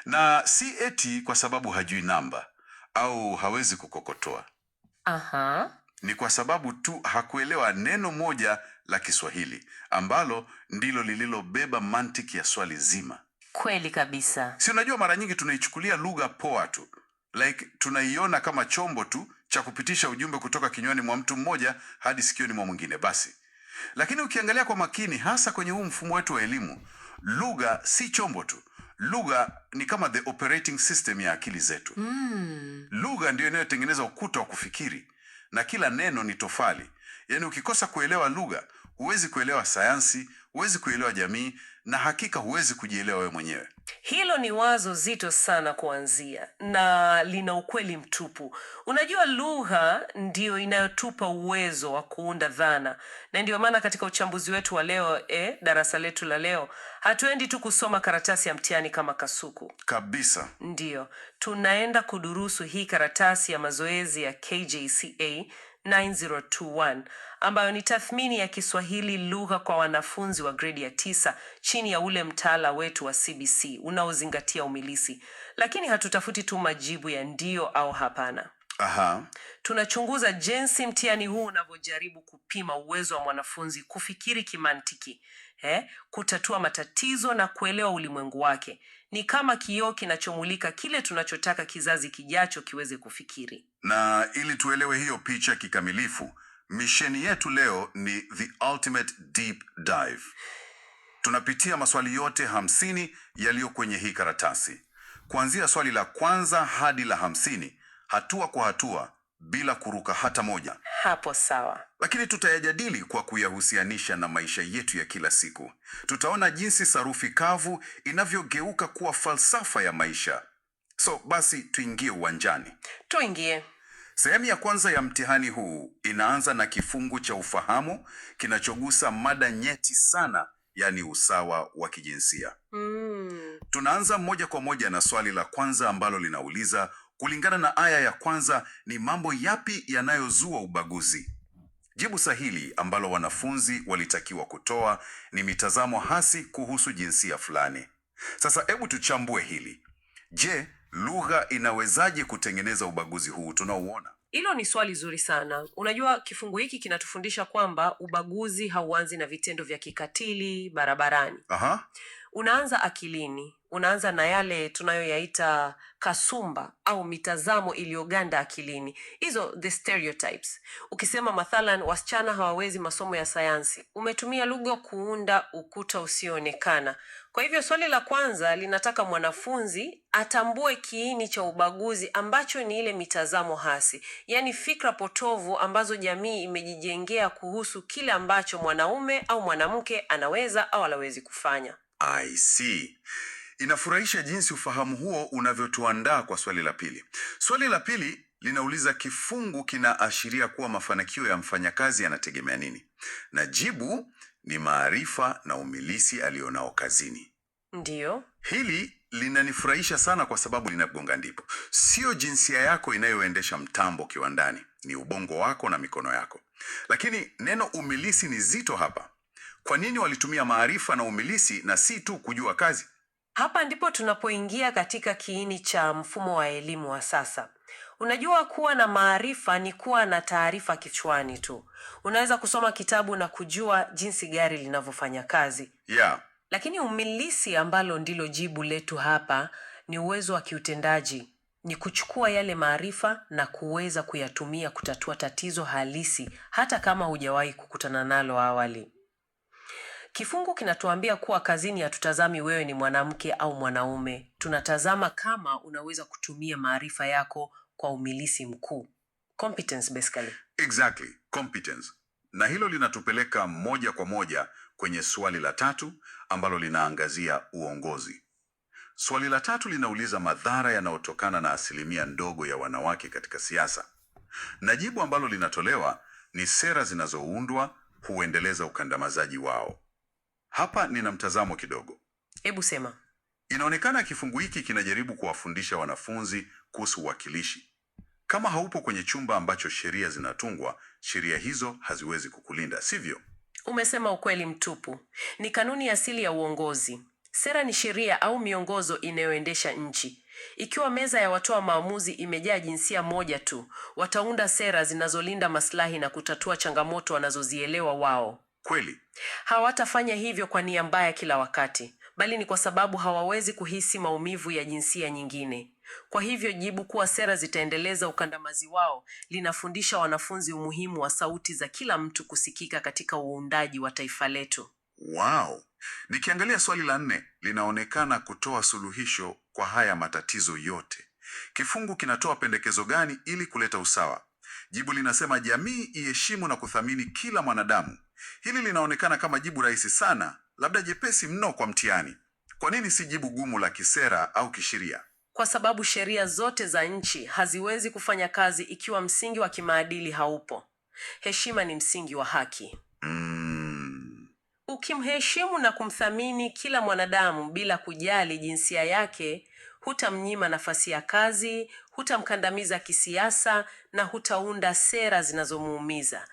Na si eti kwa sababu hajui namba au hawezi kukokotoa. Aha. Ni kwa sababu tu hakuelewa neno moja la Kiswahili ambalo ndilo lililobeba mantiki ya swali zima. Kweli kabisa. Si unajua mara nyingi tunaichukulia lugha poa tu. Like tunaiona kama chombo tu cha kupitisha ujumbe kutoka kinywani mwa mtu mmoja hadi sikioni mwa mwingine basi. Lakini ukiangalia kwa makini, hasa kwenye huu mfumo wetu wa elimu, lugha si chombo tu. Lugha ni kama the operating system ya akili zetu. Lugha ndio inayotengeneza ukuta wa kufikiri, na kila neno ni tofali. Yaani ukikosa kuelewa lugha, huwezi kuelewa sayansi, huwezi kuelewa jamii, na hakika huwezi kujielewa wewe mwenyewe. Hilo ni wazo zito sana kuanzia na lina ukweli mtupu. Unajua, lugha ndiyo inayotupa uwezo wa kuunda dhana, na ndiyo maana katika uchambuzi wetu wa leo, darasa letu la leo, hatuendi tu kusoma karatasi ya mtihani kama kasuku. Kabisa. Ndiyo, tunaenda kudurusu hii karatasi ya mazoezi ya KJCA 9021 ambayo ni tathmini ya Kiswahili lugha kwa wanafunzi wa gredi ya 9 chini ya ule mtaala wetu wa CBC unaozingatia umilisi. Lakini hatutafuti tu majibu ya ndio au hapana. Aha. Tunachunguza jinsi mtihani huu unavyojaribu kupima uwezo wa mwanafunzi kufikiri kimantiki, kutatua matatizo na kuelewa ulimwengu wake. Ni kama kioo kinachomulika kile tunachotaka kizazi kijacho kiweze kufikiri. Na ili tuelewe hiyo picha kikamilifu, misheni yetu leo ni the ultimate deep dive. Tunapitia maswali yote 50 yaliyo kwenye hii karatasi. Kuanzia swali la kwanza hadi la 50, hatua kwa hatua, bila kuruka hata moja. Hapo sawa. Lakini tutayajadili kwa kuyahusianisha na maisha yetu ya kila siku. Tutaona jinsi sarufi kavu inavyogeuka kuwa falsafa ya maisha. So basi tuingie uwanjani. Tuingie. Sehemu ya kwanza ya mtihani huu inaanza na kifungu cha ufahamu kinachogusa mada nyeti sana, yani usawa wa kijinsia. Tunaanza moja kwa moja na swali la kwanza ambalo linauliza, kulingana na aya ya kwanza, ni mambo yapi yanayozua ubaguzi? Jibu sahihi ambalo wanafunzi walitakiwa kutoa ni mitazamo hasi kuhusu jinsia fulani. Sasa hebu tuchambue hili. Je, lugha inawezaje kutengeneza ubaguzi huu tunaouona? Hilo ni swali zuri sana. Unajua, kifungu hiki kinatufundisha kwamba ubaguzi hauanzi na vitendo vya kikatili barabarani. Aha. Unaanza akilini. Unaanza na yale tunayoyaita kasumba au mitazamo iliyoganda akilini. Hizo the stereotypes. Ukisema mathalan wasichana hawawezi masomo ya sayansi, umetumia lugha kuunda ukuta usioonekana. Kwa hivyo swali la kwanza linataka mwanafunzi atambue kiini cha ubaguzi ambacho ni ile mitazamo hasi. Yaani fikra potovu ambazo jamii imejijengea kuhusu kile ambacho mwanaume au mwanamke anaweza au hawezi kufanya. I see. Inafurahisha jinsi ufahamu huo unavyotuandaa kwa swali la pili. Swali la pili linauliza, kifungu kinaashiria kuwa mafanikio ya mfanyakazi yanategemea nini? Na jibu ni maarifa na umilisi alionao kazini. Ndiyo. Hili linanifurahisha sana kwa sababu linagonga ndipo. Sio jinsia yako inayoendesha mtambo kiwandani, ni ubongo wako na mikono yako. Lakini neno umilisi ni zito hapa. Kwa nini walitumia maarifa na umilisi na si tu kujua kazi? Hapa ndipo tunapoingia katika kiini cha mfumo wa elimu wa sasa. Unajua, kuwa na maarifa ni kuwa na taarifa kichwani tu. Unaweza kusoma kitabu na kujua jinsi gari linavyofanya kazi. Yeah. Lakini umilisi, ambalo ndilo jibu letu hapa, ni uwezo wa kiutendaji. Ni kuchukua yale maarifa na kuweza kuyatumia kutatua tatizo halisi hata kama hujawahi kukutana nalo awali. Kifungu kinatuambia kuwa kazini hatutazami wewe ni mwanamke au mwanaume. Tunatazama kama unaweza kutumia maarifa yako kwa umilisi mkuu. Competence basically. Exactly, competence. Na hilo linatupeleka moja kwa moja kwenye swali la tatu ambalo linaangazia uongozi. Swali la tatu linauliza madhara yanayotokana na asilimia ndogo ya wanawake katika siasa. Na jibu ambalo linatolewa ni sera zinazoundwa huendeleza ukandamizaji wao. Hapa nina mtazamo kidogo. Hebu sema. Inaonekana kifungu hiki kinajaribu kuwafundisha wanafunzi kuhusu uwakilishi. Kama haupo kwenye chumba ambacho sheria zinatungwa, sheria hizo haziwezi kukulinda, sivyo? Umesema ukweli mtupu. Ni kanuni asili ya uongozi. Sera ni sheria au miongozo inayoendesha nchi. Ikiwa meza ya watoa maamuzi imejaa jinsia moja tu, wataunda sera zinazolinda maslahi na kutatua changamoto wanazozielewa wao. Kweli. Hawatafanya hivyo kwa nia mbaya kila wakati, bali ni kwa sababu hawawezi kuhisi maumivu ya jinsia nyingine. Kwa hivyo jibu kuwa sera zitaendeleza ukandamizaji wao linafundisha wanafunzi umuhimu wa sauti za kila mtu kusikika katika uundaji wa taifa letu. Wow. Nikiangalia swali la 4 linaonekana kutoa suluhisho kwa haya matatizo yote. Kifungu kinatoa pendekezo gani ili kuleta usawa? Jibu linasema jamii iheshimu na kuthamini kila mwanadamu. Hili linaonekana kama jibu rahisi sana, labda jepesi mno kwa mtihani. Kwa nini si jibu gumu la kisera au kisheria? Kwa sababu sheria zote za nchi haziwezi kufanya kazi ikiwa msingi wa kimaadili haupo. Heshima ni msingi wa haki. Ukimheshimu na kumthamini kila mwanadamu bila kujali jinsia yake, hutamnyima nafasi ya kazi, hutamkandamiza kisiasa na hutaunda sera zinazomuumiza.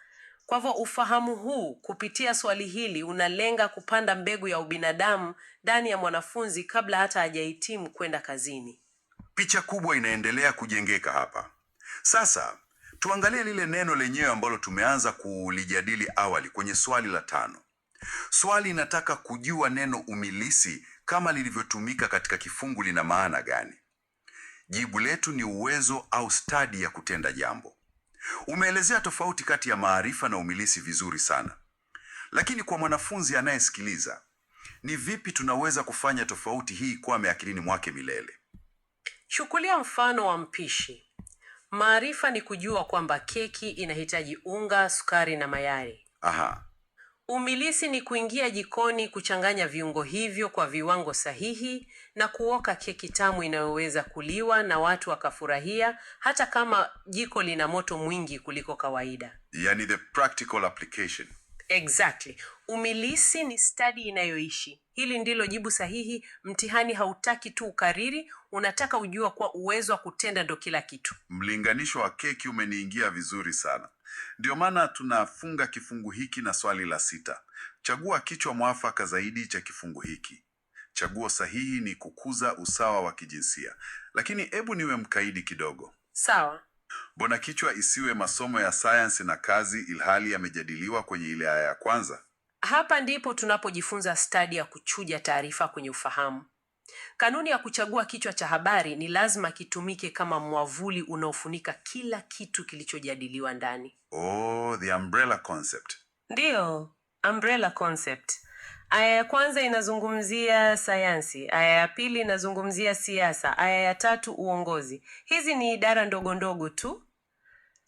Kwa hivyo ufahamu huu kupitia swali hili unalenga kupanda mbegu ya ubinadamu ndani ya mwanafunzi kabla hata hajahitimu kwenda kazini. Picha kubwa inaendelea kujengeka hapa. Sasa tuangalie lile neno lenyewe ambalo tumeanza kulijadili awali kwenye swali la 5. Swali inataka kujua neno umilisi kama lilivyotumika katika kifungu lina maana gani. Jibu letu ni uwezo au stadi ya kutenda jambo. Umeelezea tofauti kati ya maarifa na umilisi vizuri sana. Lakini kwa mwanafunzi anayesikiliza, ni vipi tunaweza kufanya tofauti hii kwame akilini mwake milele? Chukulia mfano wa mpishi. Maarifa ni kujua kwamba keki inahitaji unga, sukari na mayai. Aha. Umilisi ni kuingia jikoni, kuchanganya viungo hivyo kwa viwango sahihi na kuoka keki tamu inayoweza kuliwa na watu wakafurahia hata kama jiko lina moto mwingi kuliko kawaida. Yani the practical application. Exactly. Umilisi ni stadi inayoishi. Hili ndilo jibu sahihi. Mtihani hautaki tu ukariri, unataka ujua kwa uwezo wa kutenda ndo kila kitu. Mlinganisho wa keki umeniingia vizuri sana. Ndio maana tunafunga kifungu hiki na swali la 6. Chagua kichwa mwafaka zaidi cha kifungu hiki. Chaguo sahihi ni kukuza usawa wa kijinsia. Lakini hebu niwe mkaidi kidogo. Sawa. Mbona kichwa isiwe masomo ya sayansi na kazi ilhali yamejadiliwa kwenye ile aya ya kwanza? Hapa ndipo tunapojifunza stadi ya kuchuja taarifa kwenye ufahamu. Kanuni ya kuchagua kichwa cha habari ni lazima kitumike kama mwavuli unaofunika kila kitu kilichojadiliwa ndani. Oh, the umbrella concept. Ndiyo, umbrella concept. Aya ya kwanza inazungumzia sayansi, aya ya pili inazungumzia siasa, aya ya 3 uongozi. Hizi ni idara ndogo ndogo tu.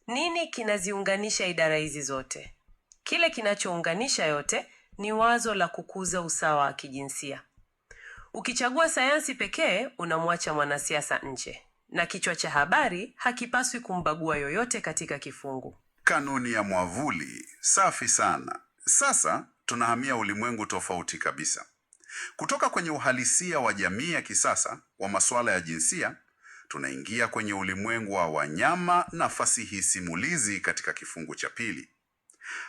Nini kinaziunganisha idara hizi zote? Kile kinachounganisha yote ni wazo la kukuza usawa wa kijinsia. Ukichagua sayansi pekee, unamwacha mwanasiasa nje. Na kichwa cha habari hakipaswi kumbagua yoyote katika kifungu. Kanuni ya mwavuli. Safi sana. Sasa tunahamia ulimwengu tofauti kabisa. Kutoka kwenye uhalisia wa jamii ya kisasa wa masuala ya jinsia, tunaingia kwenye ulimwengu wa wanyama na fasihi simulizi katika kifungu cha 2.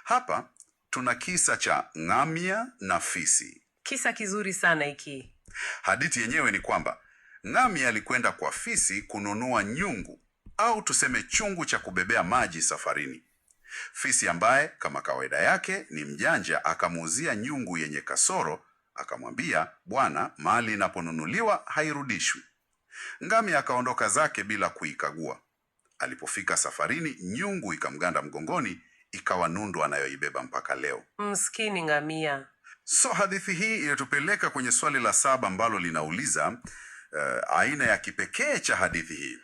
Hapa tuna kisa cha ngamia na fisi. Kisa kizuri sana hiki. Hadithi yenyewe ni kwamba ngamia alikwenda kwa fisi kununua nyungu au tuseme chungu cha kubebea maji safarini. Fisi ambaye kama kawaida yake ni mjanja akamuuzia nyungu yenye kasoro, akamwambia, "Bwana, mali inaponunuliwa hairudishwi." Ngamia akaondoka zake bila kuikagua. Alipofika safarini, nyungu ikamganda mgongoni, ikawa nundu anayoibeba mpaka leo. Mskini ngamia. So hadithi hii inatupeleka kwenye swali la 7 ambalo linauliza aina ya kipekee cha hadithi hii.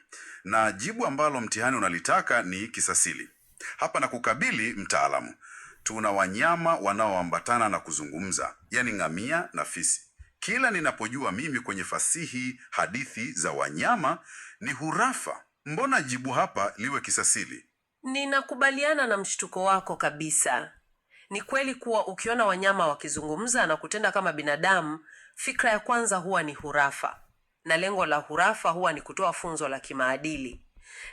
Na jibu ambalo mtihani unalitaka ni kisasili. Hapa na kukabili mtaalamu. Tuna wanyama wanaoambatana na kuzungumza, yani ngamia na fisi. Kila ninapojua mimi kwenye fasihi hadithi za wanyama ni hurafa. Mbona jibu hapa liwe kisasili? Ninakubaliana na mshtuko wako kabisa. Ni kweli kuwa ukiona wanyama wakizungumza na kutenda kama binadamu, fikra ya kwanza huwa ni hurafa. Na lengo la hurafa huwa ni kutoa funzo la kimaadili.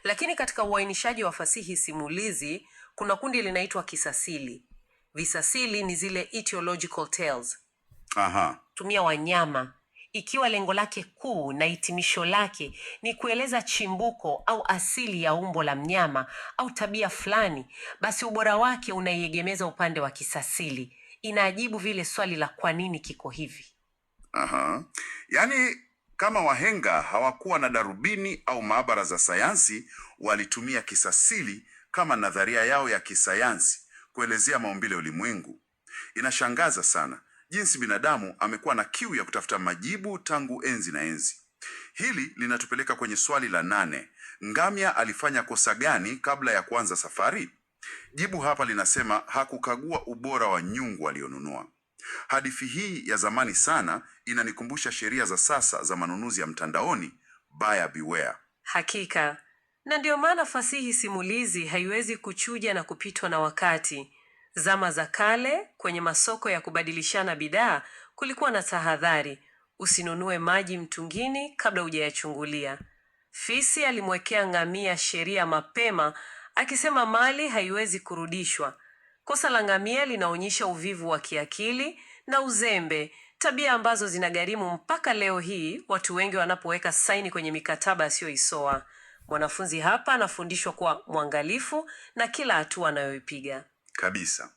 Lakini katika uainishaji wa fasihi simulizi, kuna kundi linaitwa kisasili. Visasili ni zile etiological tales. Aha. Tumia wanyama Ikiwa lengo lake kuu na hitimisho lake ni kueleza chimbuko au asili ya umbo la mnyama au tabia fulani, basi ubora wake unaiegemeza upande wa kisasili. Inajibu vile swali la kwa nini kiko hivi. Aha. Yaani kama wahenga hawakuwa na darubini au maabara za sayansi, walitumia kisasili kama nadharia yao ya kisayansi kuelezea maumbile ya ulimwengu. Inashangaza sana jinsi binadamu amekuwa na kiu ya kutafuta majibu tangu enzi na enzi. Hili linatupeleka kwenye swali la 8. Ngamia alifanya kosa gani kabla ya kuanza safari? Jibu hapa linasema hakukagua ubora wa nyungu alionunua. Hadithi hii ya zamani sana inanikumbusha sheria za sasa za manunuzi ya mtandaoni, buyer beware. Hakika. Na ndio maana fasihi simulizi haiwezi kuchuja na kupitwa na wakati. Zama za kale, kwenye masoko ya kubadilishana bidhaa, kulikuwa na tahadhari: usinunue maji mtungini kabla hujayachungulia. Fisi alimwekea ngamia sheria mapema, akisema mali haiwezi kurudishwa. Kosa la ngamia linaonyesha uvivu wa kiakili na uzembe, tabia ambazo zinagharimu mpaka leo hii watu wengi wanapoweka saini kwenye mikataba asiyoisoa. Mwanafunzi hapa anafundishwa kuwa mwangalifu na kila hatua anayoipiga. Kabisa.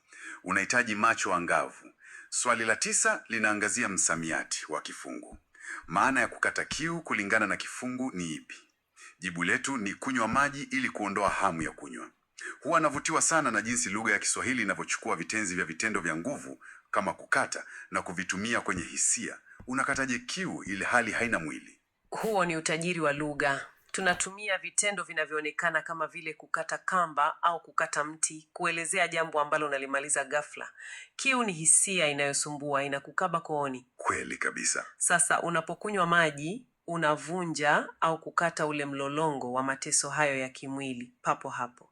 Unahitaji macho angavu. Swali la 9 linaangazia msamiati wa kifungu. Maana ya kukata kiu kulingana na kifungu ni ipi? Jibu letu ni kunywa maji ili kuondoa hamu ya kunywa. Huwa navutiwa sana na jinsi lugha ya Kiswahili inavyochukua vitenzi vya vitendo vya nguvu kama kukata na kuvitumia kwenye hisia. Unakataje kiu ili hali haina mwili? Huo ni utajiri wa lugha. Tunatumia vitendo vinavyoonekana kama vile kukata kamba au kukata mti kuelezea jambo ambalo unalimaliza ghafla. Kiu ni hisia inayosumbua, inakukaba kooni. Kweli kabisa. Sasa unapokunywa maji, unavunja au kukata ule mlolongo wa mateso hayo ya kimwili papo hapo.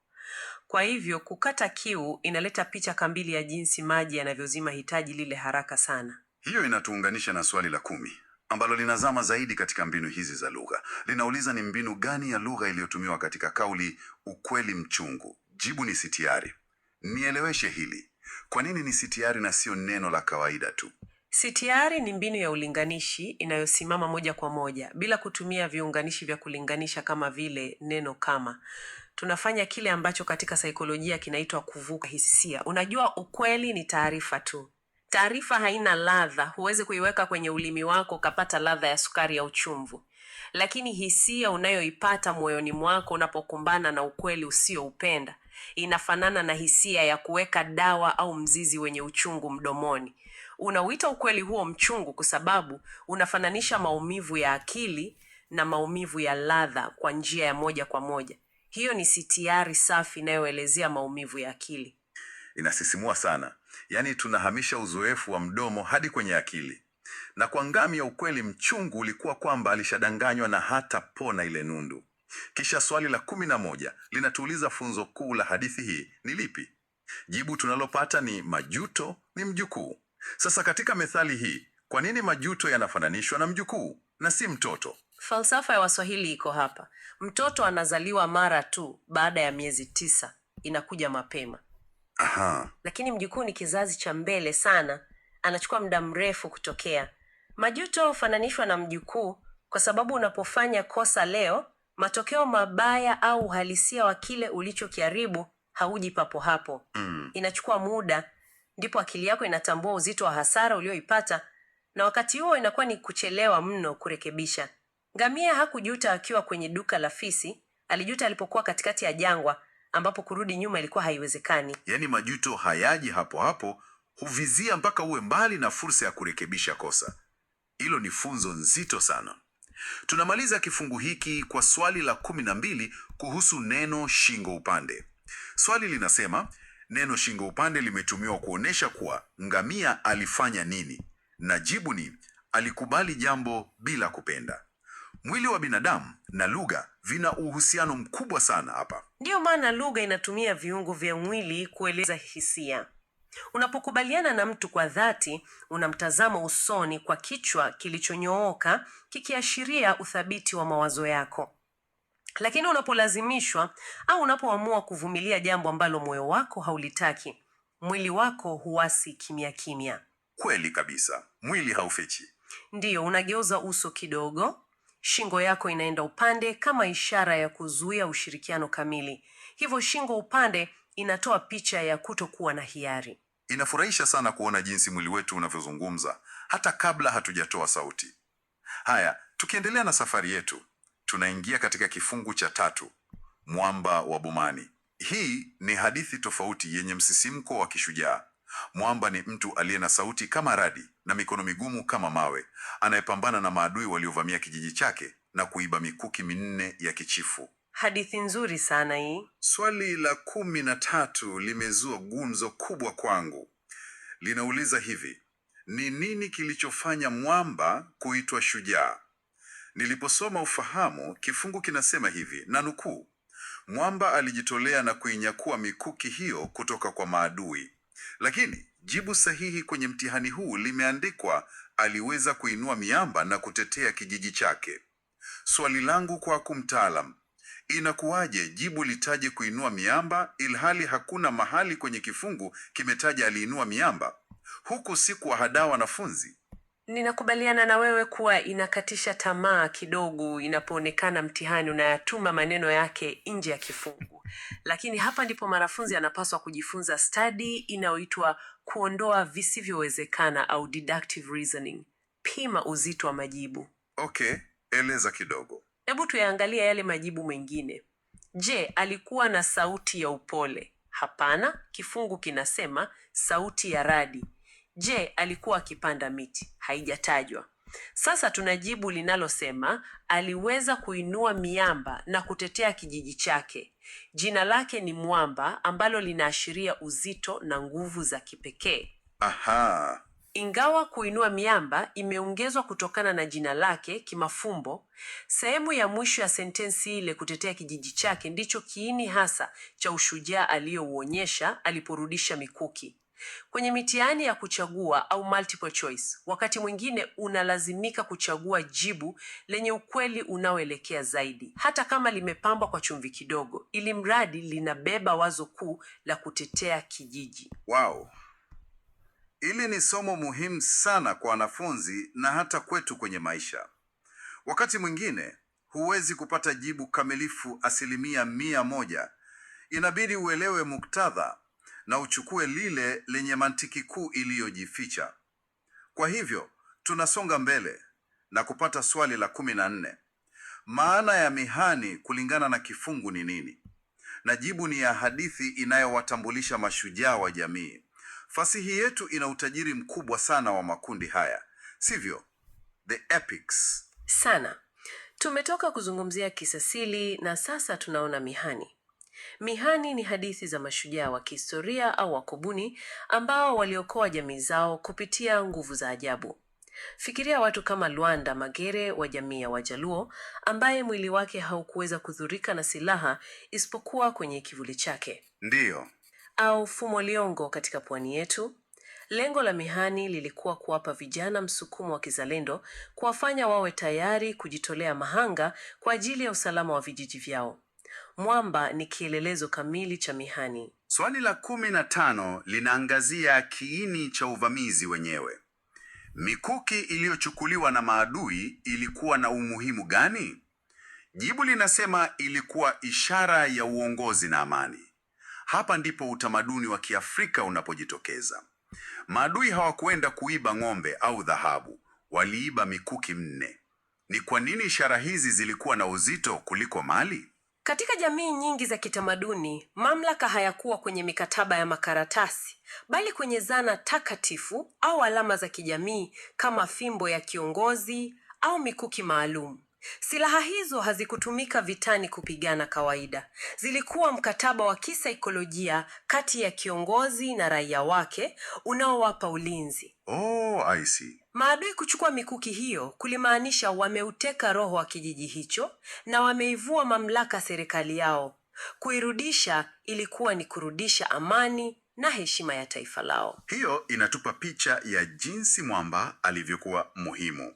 Kwa hivyo kukata kiu inaleta picha kamili ya jinsi maji yanavyozima hitaji lile haraka sana. Hiyo inatuunganisha na swali la 10 ambalo linazama zaidi katika mbinu hizi za lugha. Linauliza ni mbinu gani ya lugha iliyotumiwa katika kauli ukweli mchungu. Jibu ni sitiari. Nieleweshe hili. Kwa nini ni sitiari na sio neno la kawaida tu? Sitiari ni mbinu ya ulinganishi inayosimama moja kwa moja bila kutumia viunganishi vya kulinganisha kama vile neno kama. Tunafanya kile ambacho katika saikolojia kinaitwa kuvuka hisia. Unajua, ukweli ni taarifa tu. Taarifa haina ladha, huwezi kuiweka kwenye ulimi wako ukapata ladha ya sukari ya uchumvu. Lakini hisia unayoipata moyoni mwako unapokumbana na ukweli usioupenda inafanana na hisia ya kuweka dawa au mzizi wenye uchungu mdomoni. Unauita ukweli huo mchungu kwa sababu unafananisha maumivu ya akili na maumivu ya ladha kwa njia ya moja kwa moja. Hiyo ni sitiari safi inayoelezea maumivu ya akili. Inasisimua sana. Yaani tunahamisha uzoefu wa mdomo hadi kwenye akili. Na kwa ngamia ukweli mchungu ulikuwa kwamba alishadanganywa na hata pona ile nundu. Kisha swali la 11 linatuuliza funzo kuu la hadithi hii ni lipi? Jibu tunalopata ni majuto ni mjukuu. Sasa katika methali hii, kwa nini majuto yanafananishwa na mjukuu na si mtoto? Falsafa ya Waswahili iko hapa. Mtoto anazaliwa mara tu baada ya miezi 9. Inakuja mapema. Aha. Lakini mjukuu ni kizazi cha mbele sana. Anachukua muda mrefu kutokea. Majuto hufananishwa na mjukuu kwa sababu unapofanya kosa leo, matokeo mabaya au uhalisia wa kile ulichokiharibu hauji papo hapo. Inachukua muda, ndipo akili yako inatambua uzito wa hasara ulioipata, na wakati huo inakuwa ni kuchelewa mno kurekebisha. Ngamia hakujuta akiwa kwenye duka la fisi, alijuta alipokuwa katikati ya jangwa ambapo kurudi nyuma ilikuwa haiwezekani. Yaani majuto hayaji hapo hapo, huvizia mpaka uwe mbali na fursa ya kurekebisha kosa. Hilo ni funzo nzito sana. Tunamaliza kifungu hiki kwa swali la 12 kuhusu neno shingo upande. Swali linasema, neno shingo upande limetumiwa kuonesha kuwa ngamia alifanya nini? Na jibu ni alikubali jambo bila kupenda. Mwili wa binadamu na lugha vina uhusiano mkubwa sana hapa. Ndiyo maana lugha inatumia viungo vya mwili kueleza hisia. Unapokubaliana na mtu kwa dhati, unamtazama usoni kwa kichwa kilichonyooka kikiashiria uthabiti wa mawazo yako. Lakini unapolazimishwa au unapoamua kuvumilia jambo ambalo moyo wako haulitaki, mwili wako huasi kimya kimya. Kweli kabisa. Mwili haufichi. Ndiyo, unageuza uso kidogo, shingo yako inaenda upande kama ishara ya kuzuia ushirikiano kamili. Hivyo shingo upande inatoa picha ya kutokuwa na hiari. Inafurahisha sana kuona jinsi mwili wetu unavyozungumza hata kabla hatujatoa sauti. Haya, tukiendelea na safari yetu, tunaingia katika kifungu cha 3, mwamba wa bomani. Hii ni hadithi tofauti yenye msisimko wa kishujaa. Mwamba ni mtu aliye na sauti kama radi na mikono migumu kama mawe, anayepambana na maadui waliovamia kijiji chake na kuiba mikuki 4 ya kichifu. Hadithi nzuri sana hii. Swali la 13 limezua gumzo kubwa kwangu. Linauliza hivi: ni nini kilichofanya mwamba kuitwa shujaa? Niliposoma ufahamu, kifungu kinasema hivi, na nukuu, mwamba alijitolea na kuinyakua mikuki hiyo kutoka kwa maadui. Lakini jibu sahihi kwenye mtihani huu limeandikwa aliweza kuinua miamba na kutetea kijiji chake. Swali langu kwako mtaalam, inakuwaje jibu litaje kuinua miamba ilhali hakuna mahali kwenye kifungu kimetaja aliinua miamba? Huku si kuwahadaa wanafunzi. Ninakubaliana na wewe kuwa inakatisha tamaa kidogo inapoonekana mtihani unayatuma maneno yake nje ya kifungu. Lakini hapa ndipo mwanafunzi anapaswa kujifunza stadi inayoitwa kuondoa visivyowezekana au deductive reasoning. Pima uzito wa majibu. Okay, eleza kidogo. Hebu tuyaangalie yale majibu mengine. Je, alikuwa na sauti ya upole? Hapana, kifungu kinasema sauti ya radi. Je, alikuwa akipanda miti? Haijatajwa. Sasa tunajibu linalosema aliweza kuinua miamba na kutetea kijiji chake. Jina lake ni mwamba ambalo linaashiria uzito na nguvu za kipekee. Aha. Ingawa kuinua miamba imeongezwa kutokana na jina lake kimafumbo, sehemu ya mwisho ya sentensi ile kutetea kijiji chake ndicho kiini hasa cha ushujaa aliyouonyesha aliporudisha mikuki. Kwenye mitihani ya kuchagua au multiple choice, wakati mwingine unalazimika kuchagua jibu lenye ukweli unaoelekea zaidi, hata kama limepambwa kwa chumvi kidogo, ili mradi linabeba wazo kuu la kutetea kijiji. Wow. Ili ni somo muhimu sana kwa wanafunzi na hata kwetu kwenye maisha. Wakati mwingine huwezi kupata jibu kamilifu 100%. Inabidi uelewe muktadha na uchukue lile lenye mantiki kuu iliyojificha. Kwa hivyo, tunasonga mbele na kupata swali la 14. Maana ya mihani kulingana na kifungu ni nini? Na jibu ni ya hadithi inayowatambulisha mashujaa wa jamii. Fasihi yetu ina utajiri mkubwa sana wa makundi haya, sivyo? The epics. Sana. Tumetoka kuzungumzia kisasili na sasa tunaona mihani. Mihani ni hadithi za mashujaa wa kihistoria au wakubuni ambao waliokoa jamii zao kupitia nguvu za ajabu. Fikiria watu kama Luanda Magere wa jamii ya Wajaluo ambaye mwili wake haukuweza kudhurika na silaha isipokuwa kwenye kivuli chake. Ndiyo. Au Fumo Liongo katika pwani yetu. Lengo la mihani lilikuwa kuwapa vijana msukumo wa kizalendo, kuwafanya wawe tayari kujitolea mahanga kwa ajili ya usalama wa vijiji vyao. Mwamba ni kielelezo kamili cha mihani. Swali la 15 linaangazia kiini cha uvamizi wenyewe. Mikuki iliyochukuliwa na maadui ilikuwa na umuhimu gani? Jibu linasema ilikuwa ishara ya uongozi na amani. Hapa ndipo utamaduni wa Kiafrika unapojitokeza. Maadui hawakuenda kuiba ng'ombe au dhahabu, waliiba mikuki 4. Ni kwa nini ishara hizi zilikuwa na uzito kuliko mali? Katika jamii nyingi za kitamaduni, mamlaka hayakuwa kwenye mikataba ya makaratasi, bali kwenye zana takatifu au alama za kijamii kama fimbo ya kiongozi au mikuki maalum. Silaha hizo hazikutumika vitani kupigana kawaida. Zilikuwa mkataba wa kisaikolojia kati ya kiongozi na raia wake unaowapa ulinzi. Oh, I see. Maadui kuchukua mikuki hiyo kulimaanisha wameuteka roho wa kijiji hicho na wameivua mamlaka serikali yao. Kuirudisha ilikuwa ni kurudisha amani na heshima ya taifa lao. Hiyo inatupa picha ya jinsi mwamba alivyokuwa muhimu.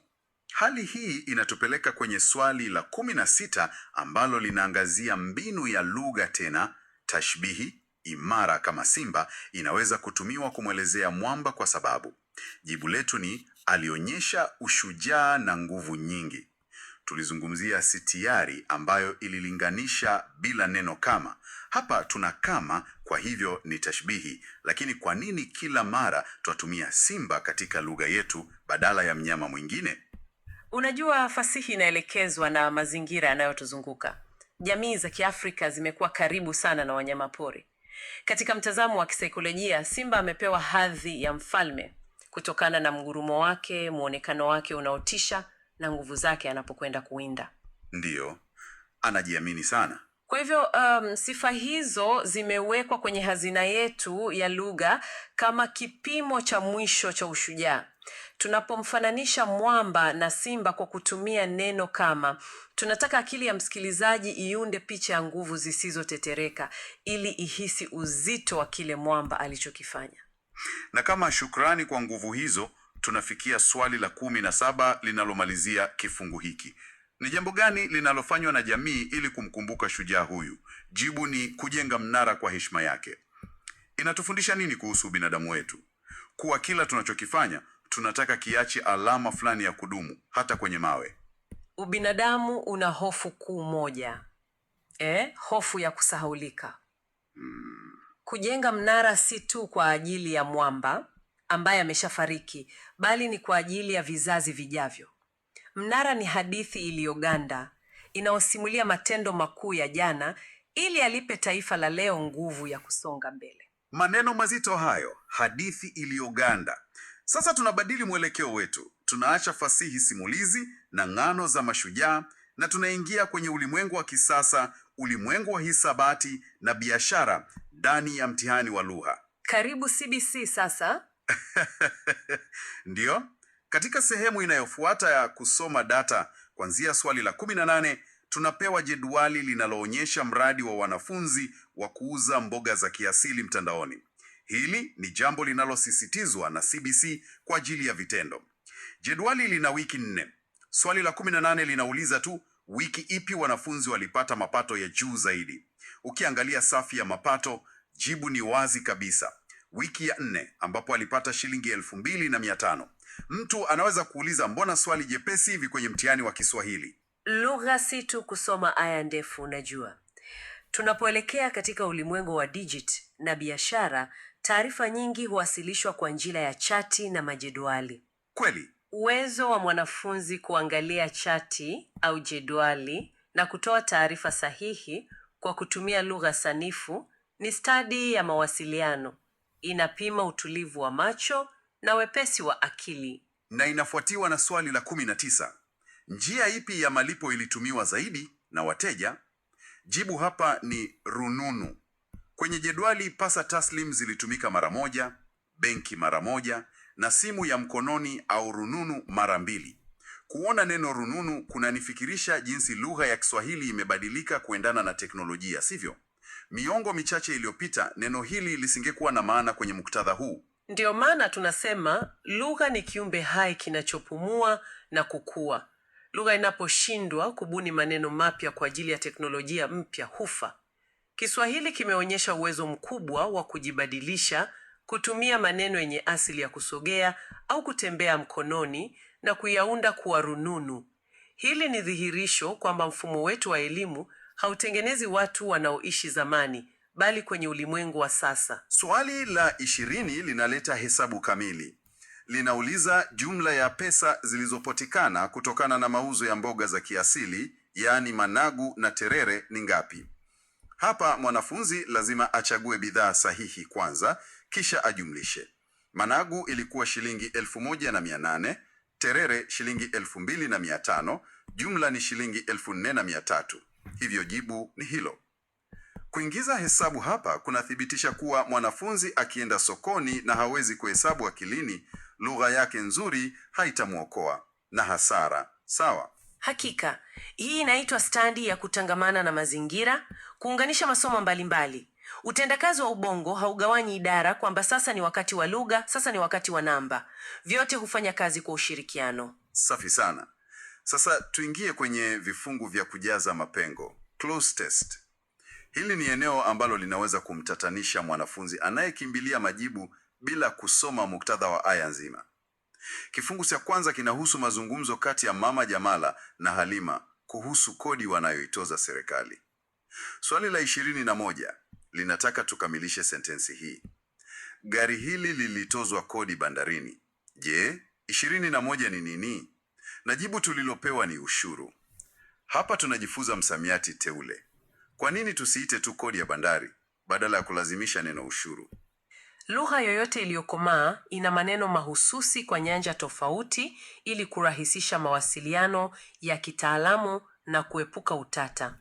Hali hii inatupeleka kwenye swali la 16 ambalo linaangazia mbinu ya lugha tena. Tashbihi imara kama simba inaweza kutumiwa kumwelezea mwamba kwa sababu. Jibu letu ni alionyesha ushujaa na nguvu nyingi. Tulizungumzia sitiari ambayo ililinganisha bila neno kama. Hapa tuna kama, kwa hivyo ni tashbihi, lakini kwa nini kila mara twatumia simba katika lugha yetu badala ya mnyama mwingine? Unajua, fasihi inaelekezwa na mazingira yanayotuzunguka. Jamii za Kiafrika zimekuwa karibu sana na wanyamapori. Katika mtazamo wa kisaikolojia, simba amepewa hadhi ya mfalme kutokana na mgurumo wake, muonekano wake unaotisha na nguvu zake anapokwenda kuwinda. Ndiyo, anajiamini sana. Kwa hivyo sifa hizo zimewekwa kwenye hazina yetu ya lugha kama kipimo cha mwisho cha ushujaa. Tunapomfananisha mwamba na simba kwa kutumia neno kama, tunataka akili ya msikilizaji iunde picha ya nguvu zisizotetereka ili ihisi uzito wa kile mwamba alichokifanya. Na kama shukrani kwa nguvu hizo, tunafikia swali la 17 linalomalizia kifungu hiki. Ni jambo gani linalofanywa na jamii ili kumkumbuka shujaa huyu? Jibu ni kujenga mnara kwa heshima yake. Inatufundisha nini kuhusu binadamu wetu? Kuwa kila tunachokifanya tunataka kiache alama fulani ya kudumu, hata kwenye mawe. Ubinadamu una hofu kuu moja. Hofu ya kusahaulika. Kujenga mnara si tu kwa ajili ya mwamba ambaye ameshafariki, bali ni kwa ajili ya vizazi vijavyo. Mnara ni hadithi iliyoganda, inaosimulia matendo makuu ya jana ili alipe taifa la leo nguvu ya kusonga mbele. Maneno mazito hayo, hadithi iliyoganda. Sasa tunabadili mwelekeo wetu. Tunaacha fasihi simulizi na ngano za mashujaa na tunaingia kwenye ulimwengu wa kisasa, ulimwengu wa hisabati na biashara ndani ya mtihani wa lugha. Karibu CBC sasa. Ndiyo, katika sehemu inayofuata ya kusoma data kuanzia swali la 18, tunapewa jedwali linaloonyesha mradi wa wanafunzi wa kuuza mboga za kiasili mtandaoni. Hili ni jambo linalosisitizwa na CBC kwa ajili ya vitendo. Jedwali lina wiki 4. Swali la 18 linauliza tu wiki ipi wanafunzi walipata mapato ya juu zaidi. Ukiangalia safu ya mapato, jibu ni wazi kabisa. Wiki ya 4 ambapo alipata shilingi 2,500. Mtu anaweza kuuliza, mbona swali jepesi hivi kwenye mtihani wa Kiswahili? Lugha si tu kusoma aya ndefu, unajua. Tunapoelekea katika ulimwengu wa digit na biashara, taarifa nyingi huwasilishwa kwa njia ya chati na majedwali. Kweli. Uwezo wa mwanafunzi kuangalia chati au jedwali na kutoa taarifa sahihi kwa kutumia lugha sanifu ni stadi ya mawasiliano. Inapima utulivu wa macho na wepesi wa akili. Na inafuatiwa na swali la 19. Njia ipi ya malipo ilitumiwa zaidi na wateja? Jibu hapa ni rununu. Kwenye jedwali, pasa taslim zilitumika mara moja, benki mara moja, na simu ya mkononi au rununu mara 2. Kuona neno rununu kunanifikirisha jinsi lugha ya Kiswahili imebadilika kuendana na teknolojia, sivyo? Miongo michache iliyopita neno hili lisingekuwa na maana kwenye muktadha huu. Ndio maana tunasema lugha ni kiumbe hai kinachopumua na kukua. Lugha inaposhindwa kubuni maneno mapya kwa ajili ya teknolojia mpya hufa. Kiswahili kimeonyesha uwezo mkubwa wa kujibadilisha, kutumia maneno yenye asili ya kusogea au kutembea mkononi na kuyaunda kuwa rununu. Hili ni dhihirisho kwamba mfumo wetu wa elimu hautengenezi watu wanaoishi zamani, bali kwenye ulimwengu wa sasa. Swali la 20 linaleta hesabu kamili. Linauliza jumla ya pesa zilizopatikana kutokana na mauzo ya mboga za kiasili, yaani managu na terere, ni ngapi? Hapa mwanafunzi lazima achague bidhaa sahihi kwanza, kisha ajumlishe. Managu ilikuwa shilingi 1,800, terere shilingi 2,500, jumla ni shilingi 4,300. Hivyo jibu ni hilo. Kuingiza hesabu hapa kunathibitisha kuwa mwanafunzi akienda sokoni na hawezi kuhesabu akilini, lugha yake nzuri haitamwokoa na hasara. Sawa? Hakika, hii inaitwa stadi ya kutangamana na mazingira, kuunganisha masomo mbalimbali. Utendakazi wa ubongo haugawanyi idara kwamba sasa ni wakati wa lugha, sasa ni wakati wa namba. Vyote hufanya kazi kwa ushirikiano. Safi sana. Sasa tuingie kwenye vifungu vya kujaza mapengo. Cloze test. Hili ni eneo ambalo linaweza kumtatanisha mwanafunzi anayekimbilia majibu bila kusoma muktadha wa aya nzima. Kifungu cha kwanza kinahusu mazungumzo kati ya Mama Jamala na Halima kuhusu kodi wanayoitoza serikali. Swali la 21 linataka tukamilishe sentensi hii. Gari hili lilitozwa kodi bandarini. Je, 21 ni nini? Na jibu tulilopewa ni ushuru. Hapa tunajifunza msamiati teule. Kwa nini tusiite tu kodi ya bandari badala ya kulazimisha neno ushuru? Lugha yoyote iliyokomaa ina maneno mahususi kwa nyanja tofauti ili kurahisisha mawasiliano ya kitaalamu na kuepuka utata.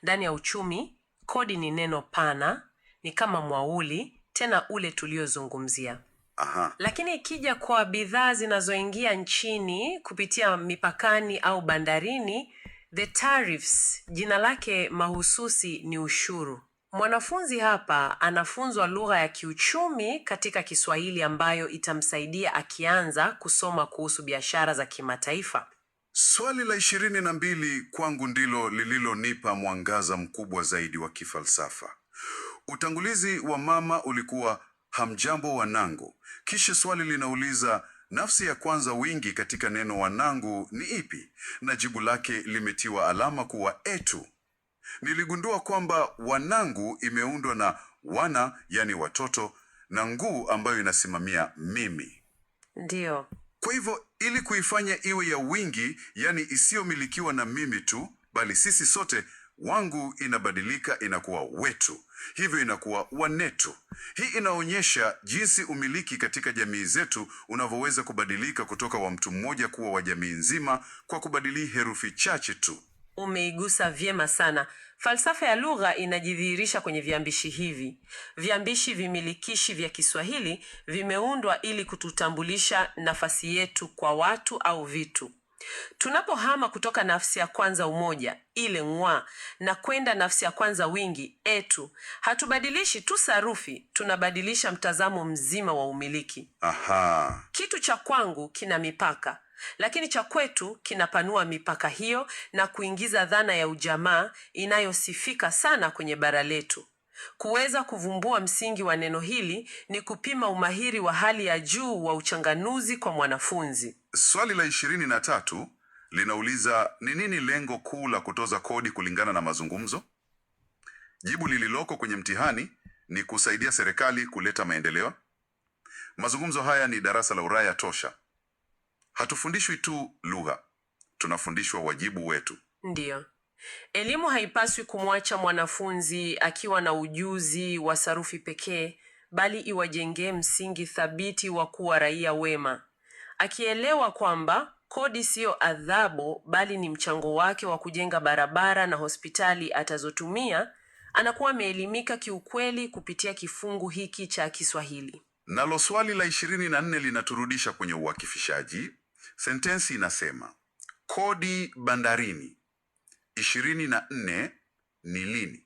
Ndani ya uchumi, kodi ni neno pana, ni kama mwauli, tena ule tuliozungumzia. Aha. Lakini ikija kwa bidhaa zinazoingia nchini kupitia mipakani au bandarini, the tariffs, jina lake mahususi ni ushuru. Mwanafunzi hapa anafunzwa lugha ya kiuchumi katika Kiswahili ambayo itamsaidia akianza kusoma kuhusu biashara za kimataifa. Swali la 22 kwangu ndilo lililonipa mwangaza mkubwa zaidi wa kifalsafa. Utangulizi wa mama ulikuwa hamjambo wanangu. Kisha swali linauliza nafsi ya kwanza wingi katika neno wanangu ni ipi? Na jibu lake limetiwa alama kuwa etu. Niligundua kwamba wanangu imeundwa na wana, yani watoto, na nguu ambayo inasimamia mimi. Ndiyo. Kwa hivyo ili kuifanya iwe ya wingi, yani isiyomilikiwa na mimi tu, bali sisi sote, wangu inabadilika inakuwa wetu. Hivyo inakuwa wanetu. Hii inaonyesha jinsi umiliki katika jamii zetu unavyoweza kubadilika kutoka wa mtu mmoja kuwa wa jamii nzima kwa kubadili herufi chache tu. Umeigusa vyema sana. Falsafa ya lugha inajidhihirisha kwenye viambishi hivi. Viambishi vimilikishi vya Kiswahili vimeundwa ili kututambulisha nafasi yetu kwa watu au vitu. Tunapohama kutoka nafsi ya kwanza umoja, ile ngwa, na kwenda nafsi ya kwanza wingi, etu, hatubadilishi tu sarufi, tunabadilisha mtazamo mzima wa umiliki. Aha. Kitu cha kwangu kina mipaka, lakini cha kwetu kinapanua mipaka hiyo na kuingiza dhana ya ujamaa inayosifika sana kwenye bara letu. Kuweza kuvumbua msingi wa neno hili ni kupima umahiri wa hali ya juu wa uchanganuzi kwa mwanafunzi. Swali la 23 linauliza ni nini lengo kuu la kutoza kodi kulingana na mazungumzo? Jibu lililoko kwenye mtihani ni kusaidia serikali kuleta maendeleo. Mazungumzo haya ni darasa la Ulaya tosha. Hatufundishwi tu lugha, tunafundishwa wajibu wetu. Ndiyo. Elimu haipaswi kumwacha mwanafunzi akiwa na ujuzi wa sarufi pekee, bali iwajengee msingi thabiti wa kuwa raia wema. Akielewa kwamba kodi siyo adhabu bali ni mchango wake wa kujenga barabara na hospitali atazotumia, anakuwa ameelimika kiukweli kupitia kifungu hiki cha Kiswahili. Nalo swali la 24 linaturudisha kwenye uwakifishaji. Sentensi inasema, kodi bandarini 24 ni lini?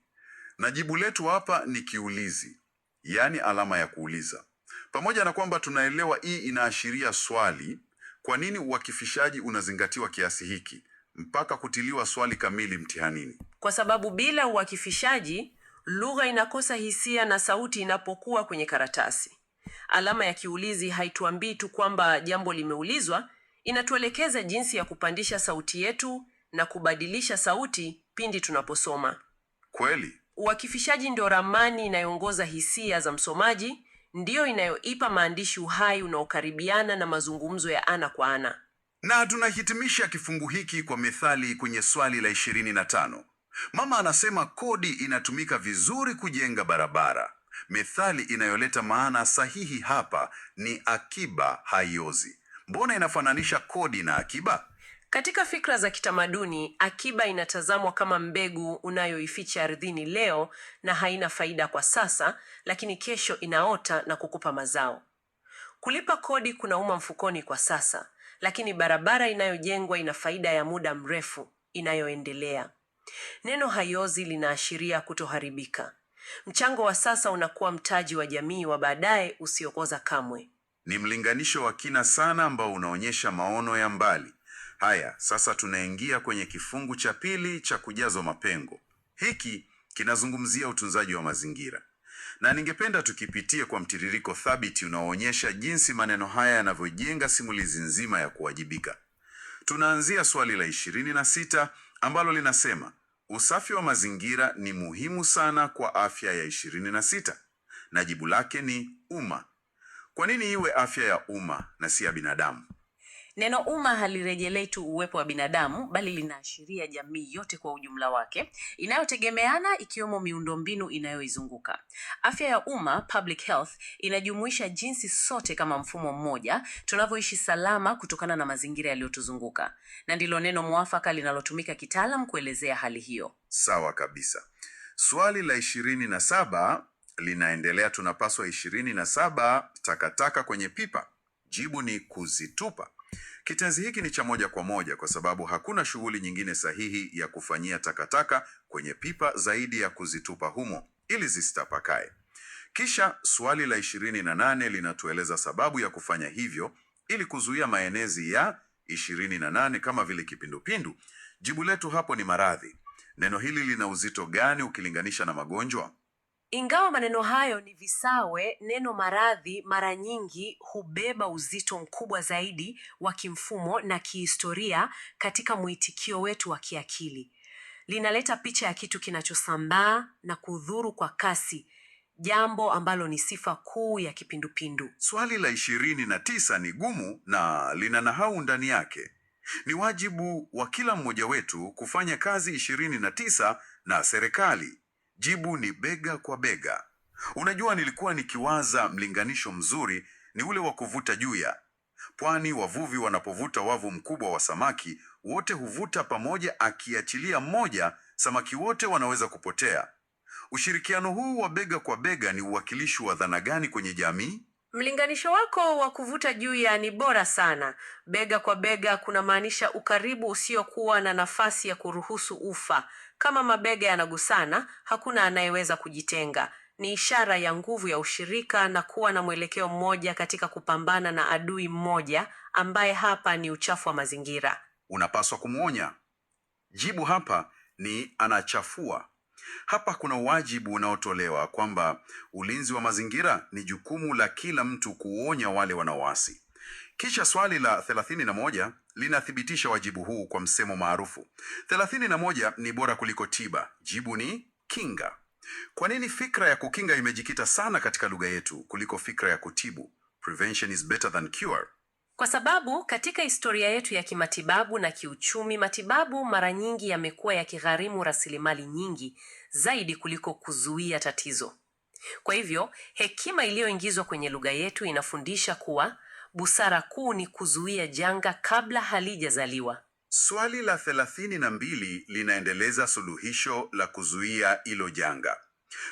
Na jibu letu hapa ni kiulizi, yani alama ya kuuliza. Pamoja na kwamba tunaelewa hii inaashiria swali, kwa nini uwakifishaji unazingatiwa kiasi hiki mpaka kutiliwa swali kamili mtihanini? Kwa sababu bila uwakifishaji, lugha inakosa hisia na sauti inapokuwa kwenye karatasi. Alama ya kiulizi haituambii tu kwamba jambo limeulizwa, inatuelekeza jinsi ya kupandisha sauti yetu na kubadilisha sauti pindi tunaposoma. Kweli. Uwakifishaji ndio ramani inayoongoza hisia za msomaji, ndiyo inayoipa maandishi uhai unaokaribiana na mazungumzo ya ana kwa ana. Na tunahitimisha kifungu hiki kwa methali kwenye swali la 25. Mama anasema kodi inatumika vizuri kujenga barabara. Methali inayoleta maana sahihi hapa ni akiba haiozi. Mbona inafananisha kodi na akiba? Katika fikra za kitamaduni, akiba inatazamwa kama mbegu unayoificha ardhini leo na haina faida kwa sasa, lakini kesho inaota na kukupa mazao. Kulipa kodi kunauma mfukoni kwa sasa, lakini barabara inayojengwa ina faida ya muda mrefu inayoendelea. Neno haiozi linaashiria kutoharibika. Mchango wa sasa unakuwa mtaji wa jamii wa baadaye usiokoza kamwe. Ni mlinganisho wa kina sana ambao unaonyesha maono ya mbali. Haya, sasa tunaingia kwenye kifungu cha pili cha kujazwa mapengo. Hiki kinazungumzia utunzaji wa mazingira. na ningependa tukipitie kwa mtiririko thabiti unaoonyesha jinsi maneno haya yanavyojenga simulizi nzima ya kuwajibika. Tunaanzia swali la 26 ambalo linasema, usafi wa mazingira ni muhimu sana kwa afya ya 26, na jibu lake ni umma. Kwa nini iwe afya ya umma na si ya binadamu? Neno umma halirejelei tu uwepo wa binadamu, bali linaashiria jamii yote kwa ujumla wake, inayotegemeana ikiwemo miundombinu inayoizunguka. Afya ya umma, public health, inajumuisha jinsi sote kama mfumo mmoja tunavyoishi salama kutokana na mazingira yaliyotuzunguka. Na ndilo neno mwafaka linalotumika kitaalam kuelezea hali hiyo. Sawa kabisa. Swali la 27 linaendelea, tunapaswa 27 takataka kwenye pipa. Jibu ni kuzitupa. Kitenzi hiki ni cha moja kwa moja kwa sababu hakuna shughuli nyingine sahihi ya kufanyia takataka kwenye pipa zaidi ya kuzitupa humo ili zisitapakae. Kisha swali la 28 linatueleza sababu ya kufanya hivyo ili kuzuia maenezi ya 28 kama vile kipindupindu. Jibu letu hapo ni maradhi. Neno hili lina uzito gani ukilinganisha na magonjwa? Ingawa maneno hayo ni visawe, neno maradhi mara nyingi hubeba uzito mkubwa zaidi wa kimfumo na kihistoria katika mwitikio wetu wa kiakili. Linaleta picha ya kitu kinachosambaa na kudhuru kwa kasi, jambo ambalo ni sifa kuu ya kipindupindu. Swali la 29 ni gumu na lina nahau ndani yake. Ni wajibu wa kila mmoja wetu kufanya kazi 29 na serikali. Jibu ni bega kwa bega. Unajua, nilikuwa nikiwaza mlinganisho mzuri ni ule wa kuvuta juya. Pwani wavuvi wanapovuta wavu mkubwa wa samaki, wote huvuta pamoja, akiachilia mmoja, samaki wote wanaweza kupotea. Ushirikiano huu wa bega kwa bega ni uwakilishi wa dhana gani kwenye jamii? Mlinganisho wako wa kuvuta juya ni bora sana. Bega kwa bega kunamaanisha ukaribu usiokuwa na nafasi ya kuruhusu ufa. Kama mabega yanagusana, hakuna anayeweza kujitenga. Ni ishara ya nguvu ya ushirika na kuwa na mwelekeo mmoja katika kupambana na adui mmoja ambaye hapa ni uchafu wa mazingira. Unapaswa kumwonya. Jibu hapa ni anachafua. Hapa kuna wajibu unaotolewa kwamba ulinzi wa mazingira ni jukumu la kila mtu kuonya wale wanaoasi. Kisha swali la 31 linathibitisha wajibu huu kwa msemo maarufu. 31 ni bora kuliko tiba. Jibu ni kinga. Kwa nini fikra ya kukinga imejikita sana katika lugha yetu kuliko fikra ya kutibu? Prevention is better than cure. Kwa sababu katika historia yetu ya kimatibabu na kiuchumi, matibabu mara nyingi yamekuwa yakigharimu rasilimali nyingi zaidi kuliko kuzuia tatizo. Kwa hivyo, hekima iliyoingizwa kwenye lugha yetu inafundisha kuwa busara kuu ni kuzuia janga kabla halijazaliwa. Swali la 32 linaendeleza suluhisho la kuzuia hilo janga.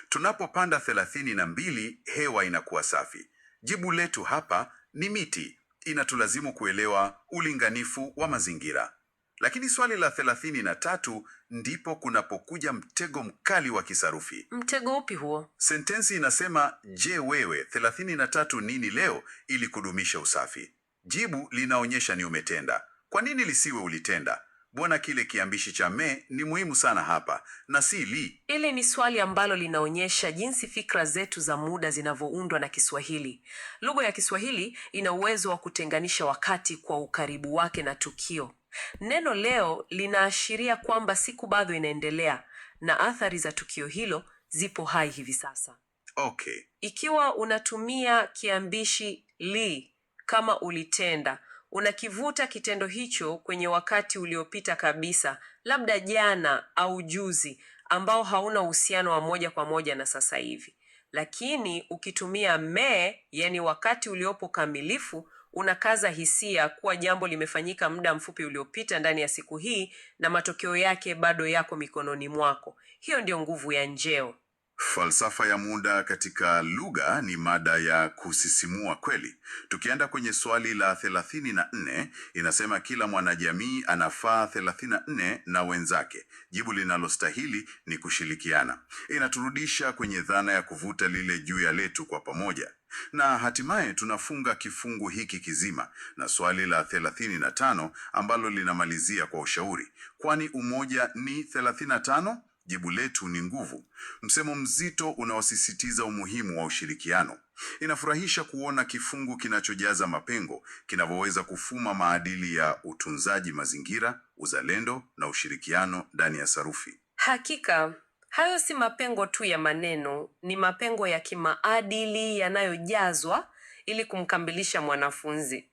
Tunapopanda 32, hewa inakuwa safi. Jibu letu hapa ni miti. Inatulazimu kuelewa ulinganifu wa mazingira. Lakini swali la 33 ndipo kunapokuja mtego mkali wa kisarufi. Mtego upi huo? Sentensi inasema, je, wewe 33 nini leo ili kudumisha usafi? Jibu linaonyesha ni umetenda. Kwa nini lisiwe ulitenda? Mbona kile kiambishi cha me ni muhimu sana hapa na si li? Ili ni swali ambalo linaonyesha jinsi fikra zetu za muda zinavyoundwa na Kiswahili. Lugha ya Kiswahili ina uwezo wa kutenganisha wakati kwa ukaribu wake na tukio. Neno leo linaashiria kwamba siku bado inaendelea na athari za tukio hilo zipo hai hivi sasa. Okay. Ikiwa unatumia kiambishi li kama ulitenda, unakivuta kitendo hicho kwenye wakati uliopita kabisa, labda jana au juzi, ambao hauna uhusiano wa moja kwa moja na sasa hivi. Lakini ukitumia me, yani wakati uliopo kamilifu, unakaza hisia kuwa jambo limefanyika muda mfupi uliopita ndani ya siku hii na matokeo yake bado yako mikononi mwako. Hiyo ndio nguvu ya njeo. Falsafa ya muda katika lugha ni mada ya kusisimua kweli. Tukienda kwenye swali la 34, inasema kila mwanajamii anafaa 34 na wenzake. Jibu linalostahili ni kushirikiana. Inaturudisha kwenye dhana ya kuvuta lile juu ya letu kwa pamoja. Na hatimaye tunafunga kifungu hiki kizima na swali la 35 ambalo linamalizia kwa ushauri. Kwani umoja ni 35? Jibu letu ni nguvu, msemo mzito unaosisitiza umuhimu wa ushirikiano. Inafurahisha kuona kifungu kinachojaza mapengo kinavyoweza kufuma maadili ya utunzaji mazingira, uzalendo na ushirikiano ndani ya sarufi. Hakika, hayo si mapengo tu ya maneno, ni mapengo ya kimaadili yanayojazwa ili kumkambilisha mwanafunzi.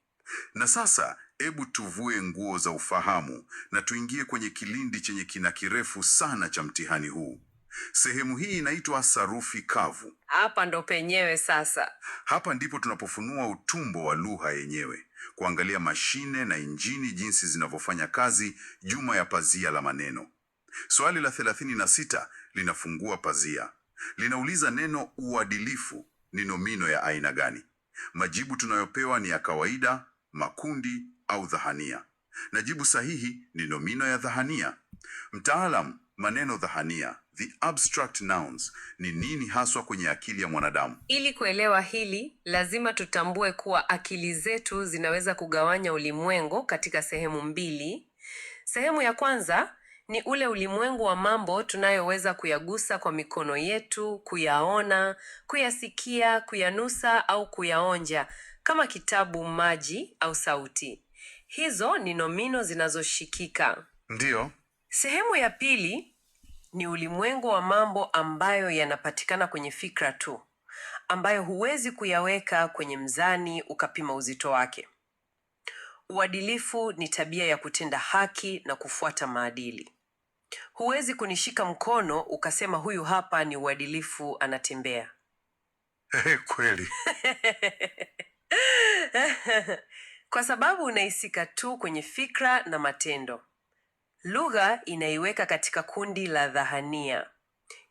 Na sasa, hebu tuvue nguo za ufahamu na tuingie kwenye kilindi chenye kina kirefu sana cha mtihani huu. Sehemu hii inaitwa sarufi kavu. Hapa ndo penyewe sasa. Hapa ndipo tunapofunua utumbo wa lugha yenyewe, kuangalia mashine na injini jinsi zinavyofanya kazi nyuma ya pazia la maneno. Swali la 36 linafungua pazia. Linauliza neno uadilifu ni nomino ya aina gani? Majibu tunayopewa ni ya kawaida, makundi au dhahania. Na jibu sahihi ni nomino ya dhahania. Mtaalam, maneno dhahania, the abstract nouns, ni nini haswa kwenye akili ya mwanadamu? Ili kuelewa hili, lazima tutambue kuwa akili zetu zinaweza kugawanya ulimwengu katika sehemu mbili. Sehemu ya kwanza ni ule ulimwengu wa mambo tunayoweza kuyagusa kwa mikono yetu, kuyaona, kuyasikia, kuyanusa au kuyaonja, kama kitabu, maji au sauti. Hizo ni nomino zinazoshikika. Ndiyo. Sehemu ya pili ni ulimwengu wa mambo ambayo yanapatikana kwenye fikra tu, ambayo huwezi kuyaweka kwenye mzani ukapima uzito wake. Uadilifu ni tabia ya kutenda haki na kufuata maadili. Huwezi kunishika mkono ukasema huyu hapa ni uadilifu anatembea. Kweli. Kwa sababu unaisika tu kwenye fikra na matendo. Lugha inaiweka katika kundi la dhahania.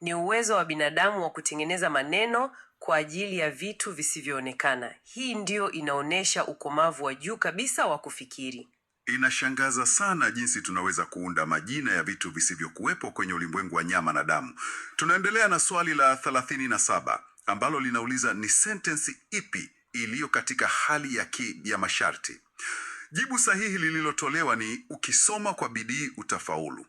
Ni uwezo wa binadamu wa kutengeneza maneno kwa ajili ya vitu visivyoonekana. Hii ndio inaonesha ukomavu wa juu kabisa wa kufikiri. Inashangaza sana jinsi tunaweza kuunda majina ya vitu visivyokuwepo kwenye ulimwengu wa nyama na damu. Tunaendelea na swali la 37 ambalo linauliza ni sentensi ipi iliyo katika hali ya masharti. Jibu sahihi lililotolewa ni ukisoma kwa bidii utafaulu.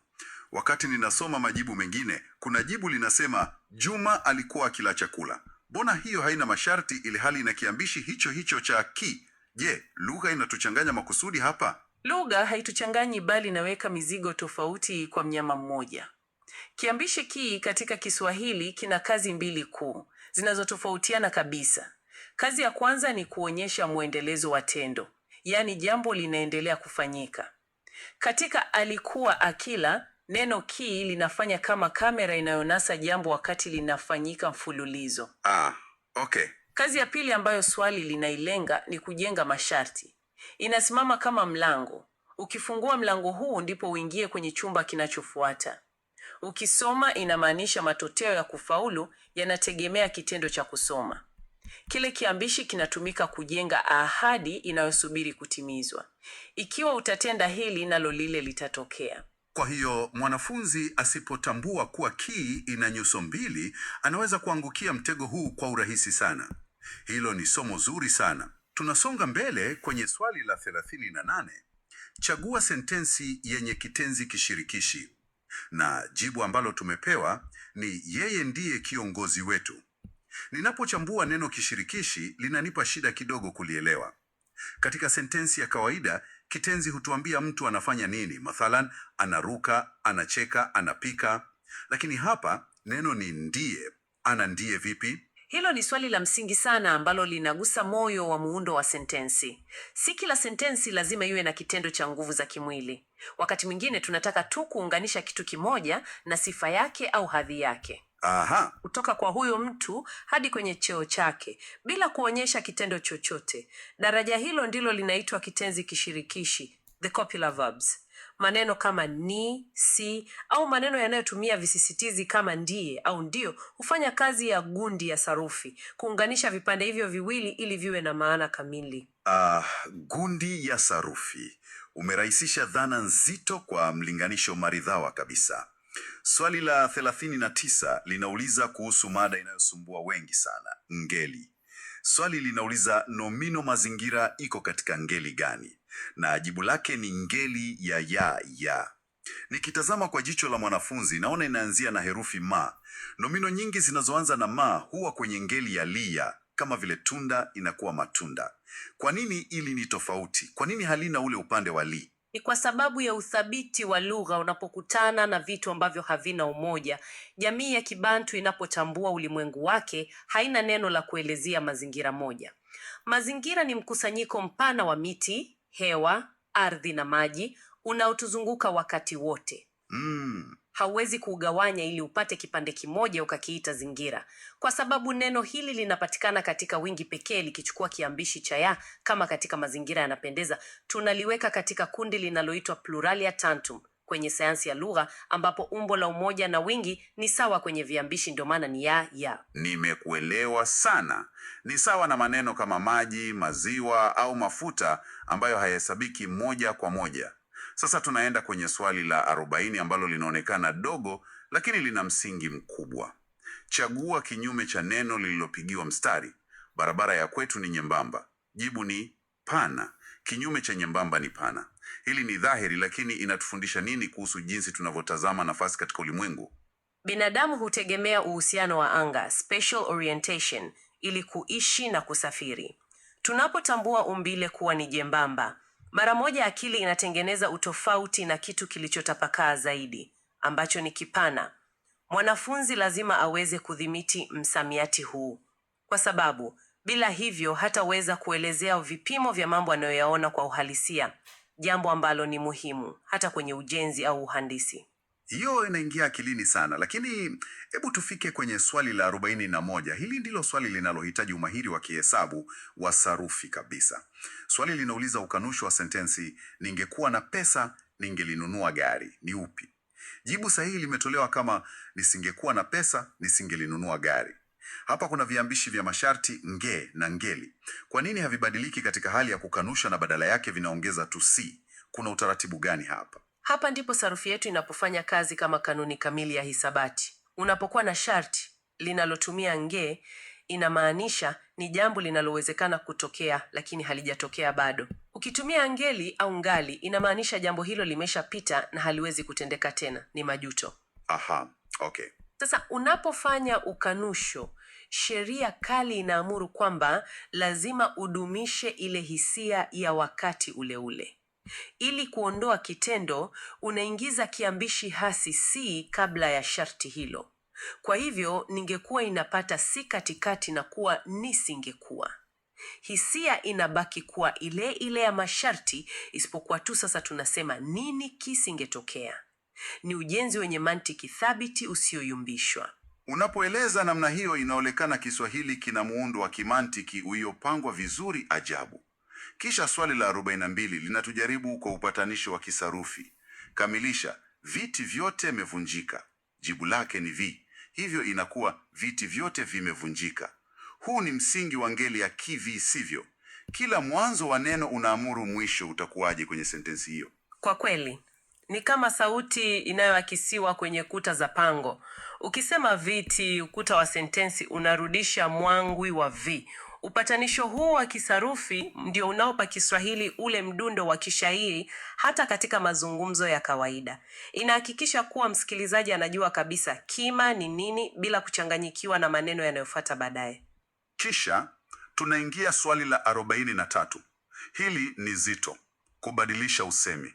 Wakati ninasoma majibu mengine, kuna jibu linasema Juma alikuwa akila chakula. Mbona hiyo haina masharti ili hali ina kiambishi hicho hicho cha ki? Je, lugha inatuchanganya makusudi hapa? Lugha haituchanganyi bali inaweka mizigo tofauti kwa mnyama mmoja. Kiambishi ki katika Kiswahili kina kazi mbili kuu, zinazotofautiana kabisa. Kazi ya kwanza ni kuonyesha muendelezo wa tendo, yaani jambo linaendelea kufanyika. Katika alikuwa akila, neno ki linafanya kama kamera inayonasa jambo wakati linafanyika mfululizo. Okay. Kazi ya pili ambayo swali linailenga ni kujenga masharti. Inasimama kama mlango. Ukifungua mlango huu ndipo uingie kwenye chumba kinachofuata. Ukisoma inamaanisha matokeo ya kufaulu yanategemea kitendo cha kusoma. Kile kiambishi kinatumika kujenga ahadi inayosubiri kutimizwa. Ikiwa utatenda hili nalo lile litatokea. Kwa hiyo mwanafunzi asipotambua kuwa ki ina nyuso mbili, anaweza kuangukia mtego huu kwa urahisi sana. Hilo ni somo zuri sana. Tunasonga mbele kwenye swali la 38. Chagua sentensi yenye kitenzi kishirikishi. Na jibu ambalo tumepewa ni yeye ndiye kiongozi wetu. Ninapochambua neno kishirikishi linanipa shida kidogo kulielewa. Katika sentensi ya kawaida, kitenzi hutuambia mtu anafanya nini. Mathalan, anaruka, anacheka, anapika. Lakini hapa neno ni ndiye. Ana ndiye vipi? Hilo ni swali la msingi sana ambalo linagusa moyo wa muundo wa sentensi. Si kila sentensi lazima iwe na kitendo cha nguvu za kimwili. Wakati mwingine tunataka tu kuunganisha kitu kimoja na sifa yake au hadhi yake. Aha. Kutoka kwa huyo mtu hadi kwenye cheo chake, bila kuonyesha kitendo chochote. Daraja hilo ndilo linaitwa kitenzi kishirikishi, the copular verbs. Maneno kama ni, si, au maneno yanayotumia visisitizi kama ndiye au ndio hufanya kazi ya gundi ya sarufi, kuunganisha vipande hivyo viwili ili viwe na maana kamili. Gundi ya sarufi. Umerahisisha dhana nzito kwa mlinganisho maridhawa kabisa. Swali la 39 linauliza kuhusu mada inayosumbua wengi sana, ngeli. Swali linauliza nomino mazingira iko katika ngeli gani? Na jibu lake ni ngeli ya. Nikitazama kwa jicho la mwanafunzi naona inaanzia na herufi ma. Nomino nyingi zinazoanza na ma huwa kwenye ngeli ya lia, kama vile tunda inakuwa matunda. Kwa nini ili ni tofauti? Kwa nini halina ule upande wa li? Ni kwa sababu ya uthabiti wa lugha unapokutana na vitu ambavyo havina umoja. Jamii ya Kibantu inapotambua ulimwengu wake haina neno la kuelezea mazingira moja. Mazingira ni mkusanyiko mpana wa miti, hewa, ardhi na maji unaotuzunguka wakati wote. Hauwezi kugawanya ili upate kipande kimoja ukakiita zingira, kwa sababu neno hili linapatikana katika wingi pekee likichukua kiambishi cha ya. Kama katika mazingira yanapendeza, tunaliweka katika kundi linaloitwa pluralia tantum kwenye sayansi ya lugha, ambapo umbo la umoja na wingi ni sawa kwenye viambishi, ndio maana ni ya. Nimekuelewa sana. Ni sawa na maneno kama maji, maziwa au mafuta ambayo hayahesabiki moja kwa moja. Sasa tunaenda kwenye swali la 40 ambalo linaonekana dogo lakini lina msingi mkubwa. Chagua kinyume cha neno lililopigiwa mstari. Barabara ya kwetu ni nyembamba. Jibu ni pana. Kinyume cha nyembamba ni pana. Hili ni dhahiri, lakini inatufundisha nini kuhusu jinsi tunavyotazama nafasi katika ulimwengu? Binadamu hutegemea uhusiano wa anga, spatial orientation, ili kuishi na kusafiri. Tunapotambua umbile kuwa ni jembamba, mara moja akili inatengeneza utofauti na kitu kilichotapakaa zaidi, ambacho ni kipana. Mwanafunzi lazima aweze kudhibiti msamiati huu, kwa sababu bila hivyo hataweza kuelezea vipimo vya mambo anayoyaona kwa uhalisia, jambo ambalo ni muhimu hata kwenye ujenzi au uhandisi. Hiyo inaingia akilini sana, lakini hebu tufike kwenye swali la 41. Hili ndilo swali linalohitaji umahiri wa kihesabu wa sarufi kabisa. Swali linauliza ukanusho wa sentensi ningekuwa na pesa ningelinunua gari. Ni upi? Jibu sahihi limetolewa kama nisingekuwa na pesa nisingelinunua gari. Hapa kuna viambishi vya masharti nge na ngeli. Kwa nini havibadiliki katika hali ya kukanusha na badala yake vinaongeza tu si? Kuna utaratibu gani hapa? Hapa ndipo sarufi yetu inapofanya kazi kama kanuni kamili ya hisabati. Unapokuwa na sharti linalotumia nge, inamaanisha ni jambo linalowezekana kutokea lakini halijatokea bado. Ukitumia ngeli au ngali, inamaanisha jambo hilo limeshapita na haliwezi kutendeka tena, ni majuto. Aha, okay. Sasa unapofanya ukanusho, sheria kali inaamuru kwamba lazima udumishe ile hisia ya wakati ule ule. Ili kuondoa kitendo, unaingiza kiambishi hasi si kabla ya sharti hilo. Kwa hivyo, ningekuwa inapata si katikati na kuwa nisingekuwa. Hisia inabaki kuwa ile ile ya masharti, isipokuwa tu sasa tunasema nini kisingetokea. Ni ujenzi wenye mantiki thabiti usioyumbishwa. Unapoeleza namna hiyo, inaonekana Kiswahili kina muundo wa kimantiki uliopangwa vizuri ajabu. Kisha swali la 42 linatujaribu kwa upatanisho wa kisarufi. Kamilisha, viti vyote vimevunjika. Jibu lake ni vi. Hivyo inakuwa viti vyote vimevunjika. Huu ni msingi wa ngeli ya kivi sivyo. Kila mwanzo wa neno unaamuru mwisho utakuwaje kwenye sentensi hiyo. Kwa kweli, ni kama sauti inayoakisiwa kwenye kuta za pango. Ukisema viti, ukuta wa sentensi unarudisha mwangwi wa vi. Upatanisho huu wa kisarufi ndio unaopa Kiswahili ule mdundo wa kishairi hata katika mazungumzo ya kawaida. Inahakikisha kuwa msikilizaji anajua kabisa kima ni nini bila kuchanganyikiwa na maneno yanayofuata baadaye. Kisha tunaingia swali la 43. Hili ni zito. Kubadilisha usemi.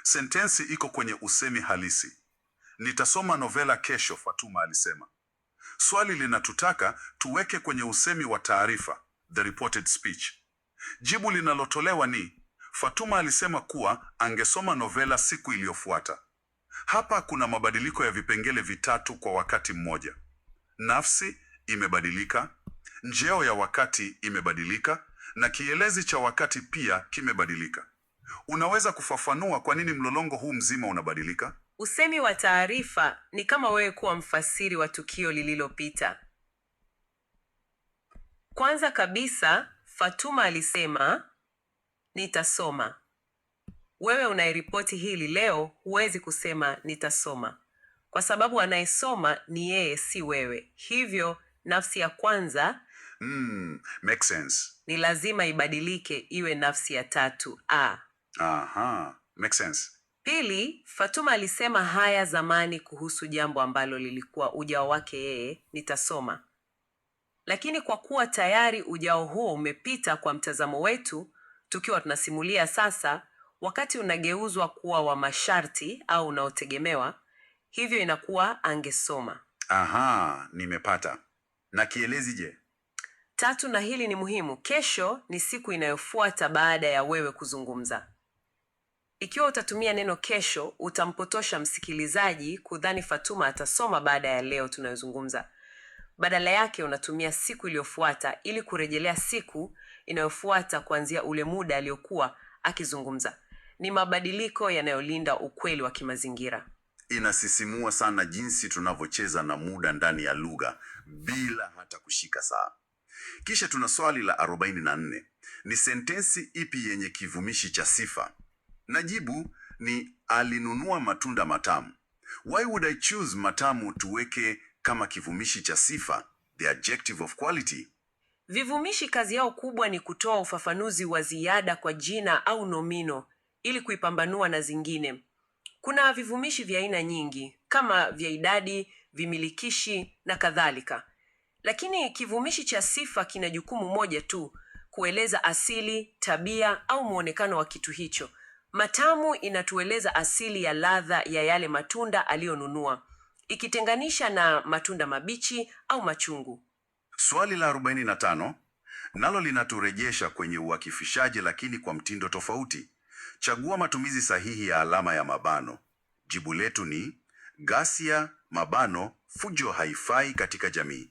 Sentensi iko kwenye usemi halisi. Nitasoma novela kesho, Fatuma alisema. Swali linatutaka tuweke kwenye usemi wa taarifa, the reported speech. Jibu linalotolewa ni Fatuma alisema kuwa angesoma novela siku iliyofuata. Hapa kuna mabadiliko ya vipengele vitatu kwa wakati mmoja. Nafsi imebadilika, njeo ya wakati imebadilika, na kielezi cha wakati pia kimebadilika. Unaweza kufafanua kwa nini mlolongo huu mzima unabadilika? Usemi wa taarifa ni kama wewe kuwa mfasiri wa tukio lililopita. Kwanza kabisa, Fatuma alisema, nitasoma. Wewe unairipoti hili leo, huwezi kusema nitasoma, kwa sababu anayesoma ni yeye, si wewe. Hivyo, nafsi ya kwanza Makes sense. ni lazima ibadilike iwe nafsi ya tatu, a. Aha, makes sense. Pili, Fatuma alisema haya zamani kuhusu jambo ambalo lilikuwa ujao wake yeye, nitasoma. Lakini kwa kuwa tayari ujao huo umepita kwa mtazamo wetu, tukiwa tunasimulia sasa, wakati unageuzwa kuwa wa masharti au unaotegemewa, hivyo inakuwa angesoma. Aha, nimepata. Na kielezi je? Tatu, na hili ni muhimu, kesho ni siku inayofuata baada ya wewe kuzungumza. Ikiwa utatumia neno kesho, utampotosha msikilizaji kudhani Fatuma atasoma baada ya leo tunayozungumza. Badala yake unatumia siku iliyofuata ili kurejelea siku inayofuata kuanzia ule muda aliyokuwa akizungumza. Ni mabadiliko yanayolinda ukweli wa kimazingira. Inasisimua sana jinsi tunavyocheza na muda ndani ya lugha bila hata kushika saa. Kisha tuna swali la 44. Ni sentensi ipi yenye kivumishi cha sifa? Najibu ni alinunua matunda matamu. Why would I choose matamu tuweke kama kivumishi cha sifa, the adjective of quality? Vivumishi kazi yao kubwa ni kutoa ufafanuzi wa ziada kwa jina au nomino ili kuipambanua na zingine. Kuna vivumishi vya aina nyingi kama vya idadi, vimilikishi na kadhalika. Lakini kivumishi cha sifa kina jukumu moja tu, kueleza asili, tabia au muonekano wa kitu hicho. Matamu inatueleza asili ya ladha ya yale matunda aliyonunua, ikitenganisha na matunda mabichi au machungu. Swali la 45 nalo linaturejesha kwenye uakifishaji lakini kwa mtindo tofauti. Chagua matumizi sahihi ya alama ya mabano. Jibu letu ni ghasia, mabano, fujo haifai katika jamii.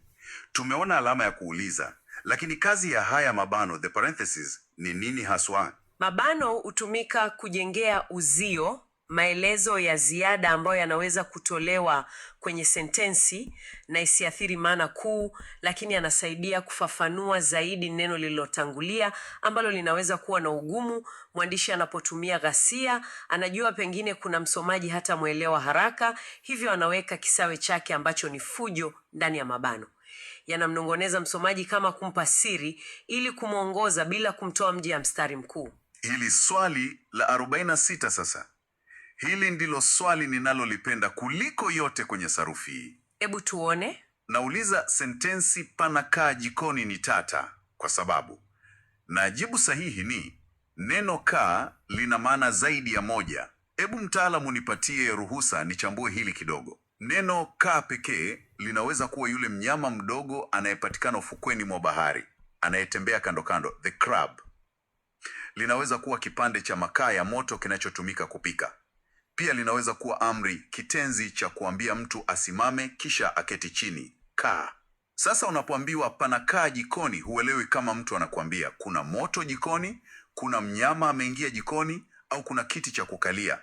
Tumeona alama ya kuuliza, lakini kazi ya haya mabano, the parentheses, ni nini haswa? Mabano hutumika kujengea uzio, maelezo ya ziada ambayo yanaweza kutolewa kwenye sentensi na isiathiri maana kuu, lakini yanasaidia kufafanua zaidi neno lililotangulia ambalo linaweza kuwa na ugumu. Mwandishi anapotumia ghasia, anajua pengine kuna msomaji hata mwelewa haraka, hivyo anaweka kisawe chake ambacho ni fujo ndani ya mabano. Yanamnongoneza msomaji kama kumpa siri ili kumwongoza bila kumtoa nje ya mstari mkuu. Hili swali la 46 sasa. Hili ndilo swali ninalolipenda kuliko yote kwenye sarufi hii. Hebu tuone. Nauliza sentensi panakaa jikoni ni tata kwa sababu. Na jibu sahihi ni neno kaa lina maana zaidi ya moja. Hebu mtaalamu nipatie ruhusa nichambue hili kidogo. Neno kaa pekee linaweza kuwa yule mnyama mdogo anayepatikana ufukweni mwa bahari, anayetembea kando kando, the crab. Linaweza kuwa kipande cha makaa ya moto kinachotumika kupika. Pia linaweza kuwa amri, kitenzi cha kuambia mtu asimame kisha aketi chini, kaa. Sasa unapoambiwa panakaa jikoni, huelewi kama mtu anakuambia kuna moto jikoni, kuna mnyama ameingia jikoni, au kuna kiti cha kukalia.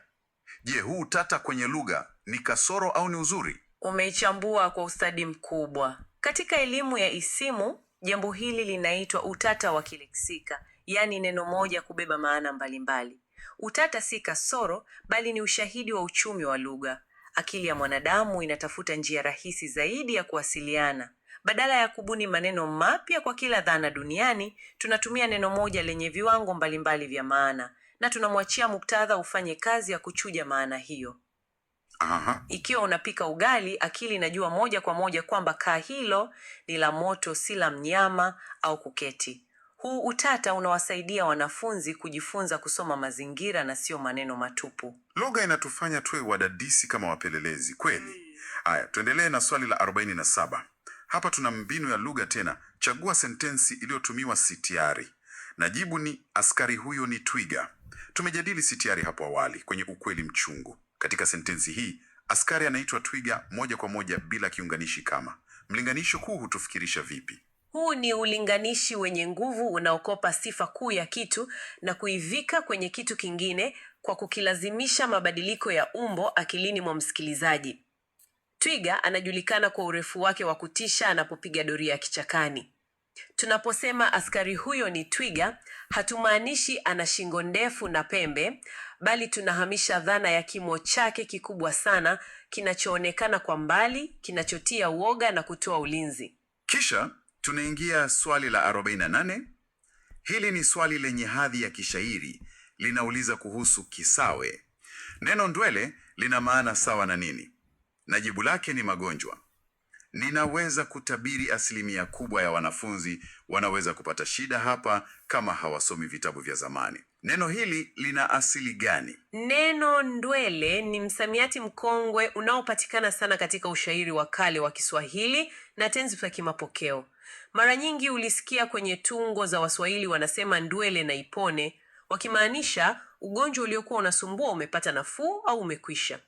Je, huu utata kwenye lugha ni kasoro au ni uzuri? Umeichambua kwa ustadi mkubwa. Katika elimu ya isimu, jambo hili linaitwa utata wa kileksika, yaani neno moja kubeba maana mbalimbali. Utata si kasoro, bali ni ushahidi wa uchumi wa lugha. Akili ya mwanadamu inatafuta njia rahisi zaidi ya kuwasiliana. Badala ya kubuni maneno mapya kwa kila dhana duniani, tunatumia neno moja lenye viwango mbalimbali vya maana, na tunamwachia muktadha ufanye kazi ya kuchuja maana hiyo. Aha. Ikiwa unapika ugali, akili inajua moja kwa moja kwamba kaa hilo ni la moto, si la mnyama au kuketi. Huu utata unawasaidia wanafunzi kujifunza kusoma mazingira na sio maneno matupu. Lugha inatufanya tuwe wadadisi kama wapelelezi, kweli. Haya, tuendelee na swali la 47. Hapa tuna mbinu ya lugha tena. Chagua sentensi iliyotumiwa sitiari. Na jibu ni askari huyo ni twiga. Tumejadili sitiari hapo awali kwenye ukweli mchungu. Katika sentensi hii, askari anaitwa twiga moja kwa moja bila kiunganishi kama. Mlinganisho huu hutufikirisha vipi? Huu ni ulinganishi wenye nguvu unaokopa sifa kuu ya kitu na kuivika kwenye kitu kingine kwa kukilazimisha mabadiliko ya umbo akilini mwa msikilizaji. Twiga anajulikana kwa urefu wake wa kutisha anapopiga doria kichakani. Tunaposema askari huyo ni twiga, hatumaanishi ana shingo ndefu na pembe, bali tunahamisha dhana ya kimo chake kikubwa sana, kinachoonekana kwa mbali, kinachotia uoga na kutoa ulinzi. Kisha tunaingia swali la 48. Hili ni swali lenye hadhi ya kishairi, linauliza kuhusu kisawe. Neno ndwele lina maana sawa na nini? Na jibu lake ni magonjwa. Ninaweza kutabiri kubwa ya wanafunzi wanaweza kupata shida hapa kama hawasomi vitabu vya zamani. Neno hili lina asili gani? Neno ndwele ni msamiati mkongwe unaopatikana sana katika ushairi wa kale wa Kiswahili na tenzi za kimapokeo. Mara nyingi ulisikia kwenye tungo za Waswahili wanasema ndwele na ipone, wakimaanisha ugonjwa uliokuwa unasumbua umepata nafuu au umekwisha.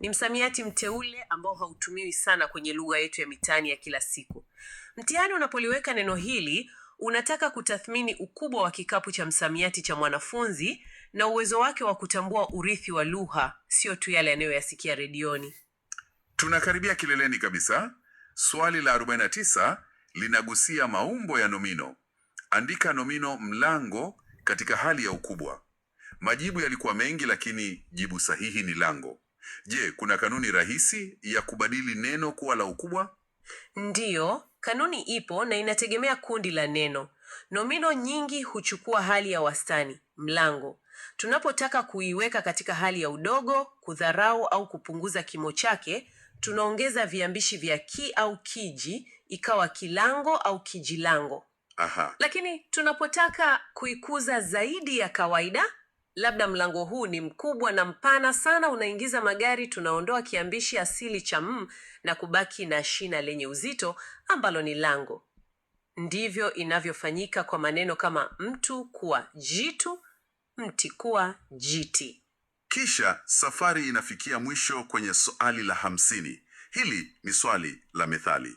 Ni msamiati mteule ambao hautumiwi sana kwenye lugha yetu ya mitaani ya kila siku. Mtihani unapoliweka neno hili, unataka kutathmini ukubwa wa kikapu cha msamiati cha mwanafunzi na uwezo wake wa kutambua urithi wa lugha, sio tu yale anayoyasikia redioni. Tunakaribia kileleni kabisa. Swali la 49 linagusia maumbo ya nomino. Andika nomino mlango katika hali ya ukubwa. Majibu yalikuwa mengi, lakini jibu sahihi ni lango. Je, kuna kanuni rahisi ya kubadili neno kuwa la ukubwa? Ndiyo, kanuni ipo na inategemea kundi la neno. Nomino nyingi huchukua hali ya wastani, mlango. Tunapotaka kuiweka katika hali ya udogo, kudharau au kupunguza kimo chake, tunaongeza viambishi vya ki au kiji, ikawa kilango au kijilango. Aha. Lakini tunapotaka kuikuza zaidi ya kawaida, labda mlango huu ni mkubwa na mpana sana unaingiza magari, tunaondoa kiambishi asili cha na kubaki na shina lenye uzito ambalo ni lango. Ndivyo inavyofanyika kwa maneno kama mtu kuwa jitu, mti kuwa jiti. Kisha safari inafikia mwisho kwenye swali la 50. Hili ni swali la methali.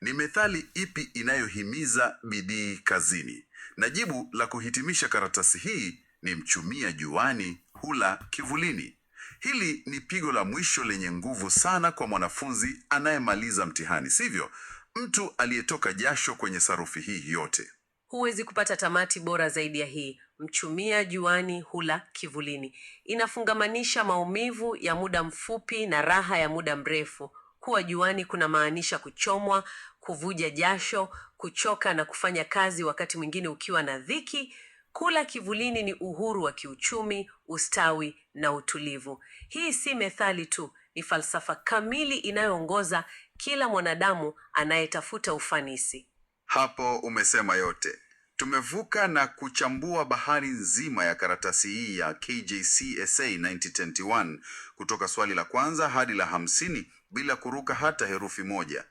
Ni methali ipi inayohimiza bidii kazini? Na jibu la kuhitimisha karatasi hii ni mchumia juani hula kivulini. Hili ni pigo la mwisho lenye nguvu sana kwa mwanafunzi anayemaliza mtihani, sivyo? Mtu aliyetoka jasho kwenye sarufi hii yote. Huwezi kupata tamati bora zaidi ya hii. Mchumia juani hula kivulini. Inafungamanisha maumivu ya muda mfupi na raha ya muda mrefu. Kuwa juani kuna maanisha kuchomwa, kuvuja jasho, kuchoka na kufanya kazi wakati mwingine ukiwa na dhiki. Kula kivulini ni uhuru wa kiuchumi, ustawi na utulivu. Hii si methali tu, ni falsafa kamili inayoongoza kila mwanadamu anayetafuta ufanisi. Hapo umesema yote. Tumevuka na kuchambua bahari nzima ya karatasi hii ya KJCSA 1921 kutoka swali la kwanza hadi la 50 bila kuruka hata herufi moja.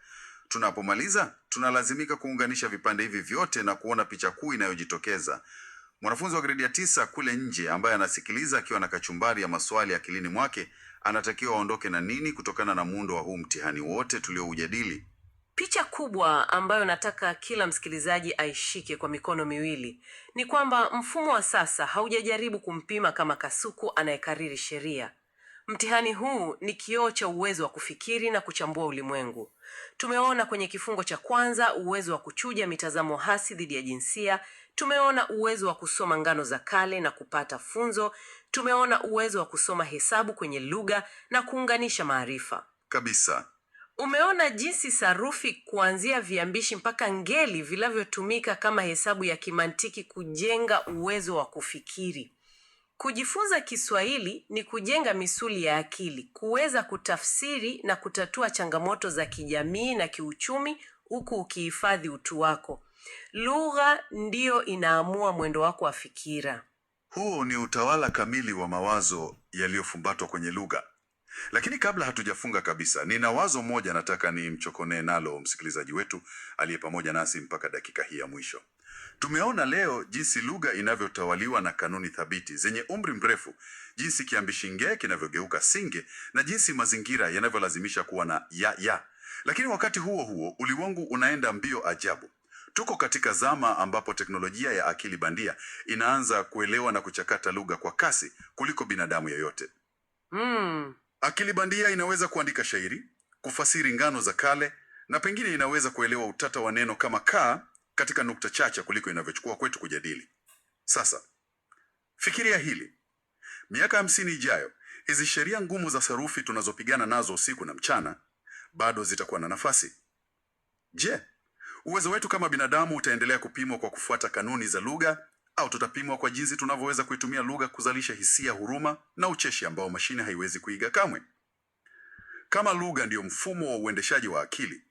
Tunapomaliza, tunalazimika kuunganisha vipande hivi vyote na kuona picha kuu inayojitokeza. Mwanafunzi wa gredi ya 9 kule nje ambaye anasikiliza akiwa na kachumbari ya maswali akilini mwake, anatakiwa aondoke na nini kutokana na muundo wa huu mtihani wote tulioujadili? Picha kubwa ambayo nataka kila msikilizaji aishike kwa mikono miwili ni kwamba mfumo wa sasa haujajaribu kumpima kama kasuku anayekariri sheria. Mtihani huu ni kioo cha uwezo wa kufikiri na kuchambua ulimwengu. Tumeona kwenye kifungo cha kwanza uwezo wa kuchuja mitazamo hasi dhidi ya jinsia. Tumeona uwezo wa kusoma ngano za kale na kupata funzo. Tumeona uwezo wa kusoma hesabu kwenye lugha na kuunganisha maarifa. Kabisa. Umeona jinsi sarufi kuanzia viambishi mpaka ngeli vinavyotumika kama hesabu ya kimantiki kujenga uwezo wa kufikiri. Kujifunza Kiswahili ni kujenga misuli ya akili, kuweza kutafsiri na kutatua changamoto za kijamii na kiuchumi huku ukihifadhi utu wako. Lugha ndiyo inaamua mwendo wako wa fikira. Huu ni utawala kamili wa mawazo yaliyofumbatwa kwenye lugha. Lakini kabla hatujafunga kabisa, nina wazo moja nataka nimchokonee nalo msikilizaji wetu aliye pamoja nasi mpaka dakika hii ya mwisho. Tumeona leo jinsi lugha inavyotawaliwa na kanuni thabiti zenye umri mrefu, jinsi kiambishi nge kinavyogeuka singe na jinsi mazingira yanavyolazimisha kuwa na ya. Lakini wakati huo huo ulimwengu unaenda mbio ajabu. Tuko katika zama ambapo teknolojia ya akili bandia inaanza kuelewa na kuchakata lugha kwa kasi kuliko binadamu yeyote. Akili bandia inaweza kuandika shairi, kufasiri ngano za kale, na pengine inaweza kuelewa utata wa neno kama kaa katika nukta chache kuliko inavyochukua kwetu kujadili. Sasa, fikiria hili. Miaka 50 ijayo, hizi sheria ngumu za sarufi tunazopigana nazo usiku na mchana, bado zitakuwa na nafasi. Je, uwezo wetu kama binadamu utaendelea kupimwa kwa kufuata kanuni za lugha Au tutapimwa kwa jinsi tunavyoweza kuitumia lugha kuzalisha hisia, huruma na ucheshi ambao mashine haiwezi kuiga kamwe? Kama lugha ndiyo mfumo wa uendeshaji wa akili,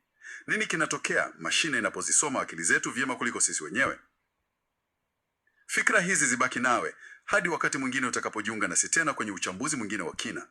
nini kinatokea mashine inapozisoma akili zetu vyema kuliko sisi wenyewe? Fikra hizi zibaki nawe hadi wakati mwingine utakapojiunga nasi tena kwenye uchambuzi mwingine wa kina.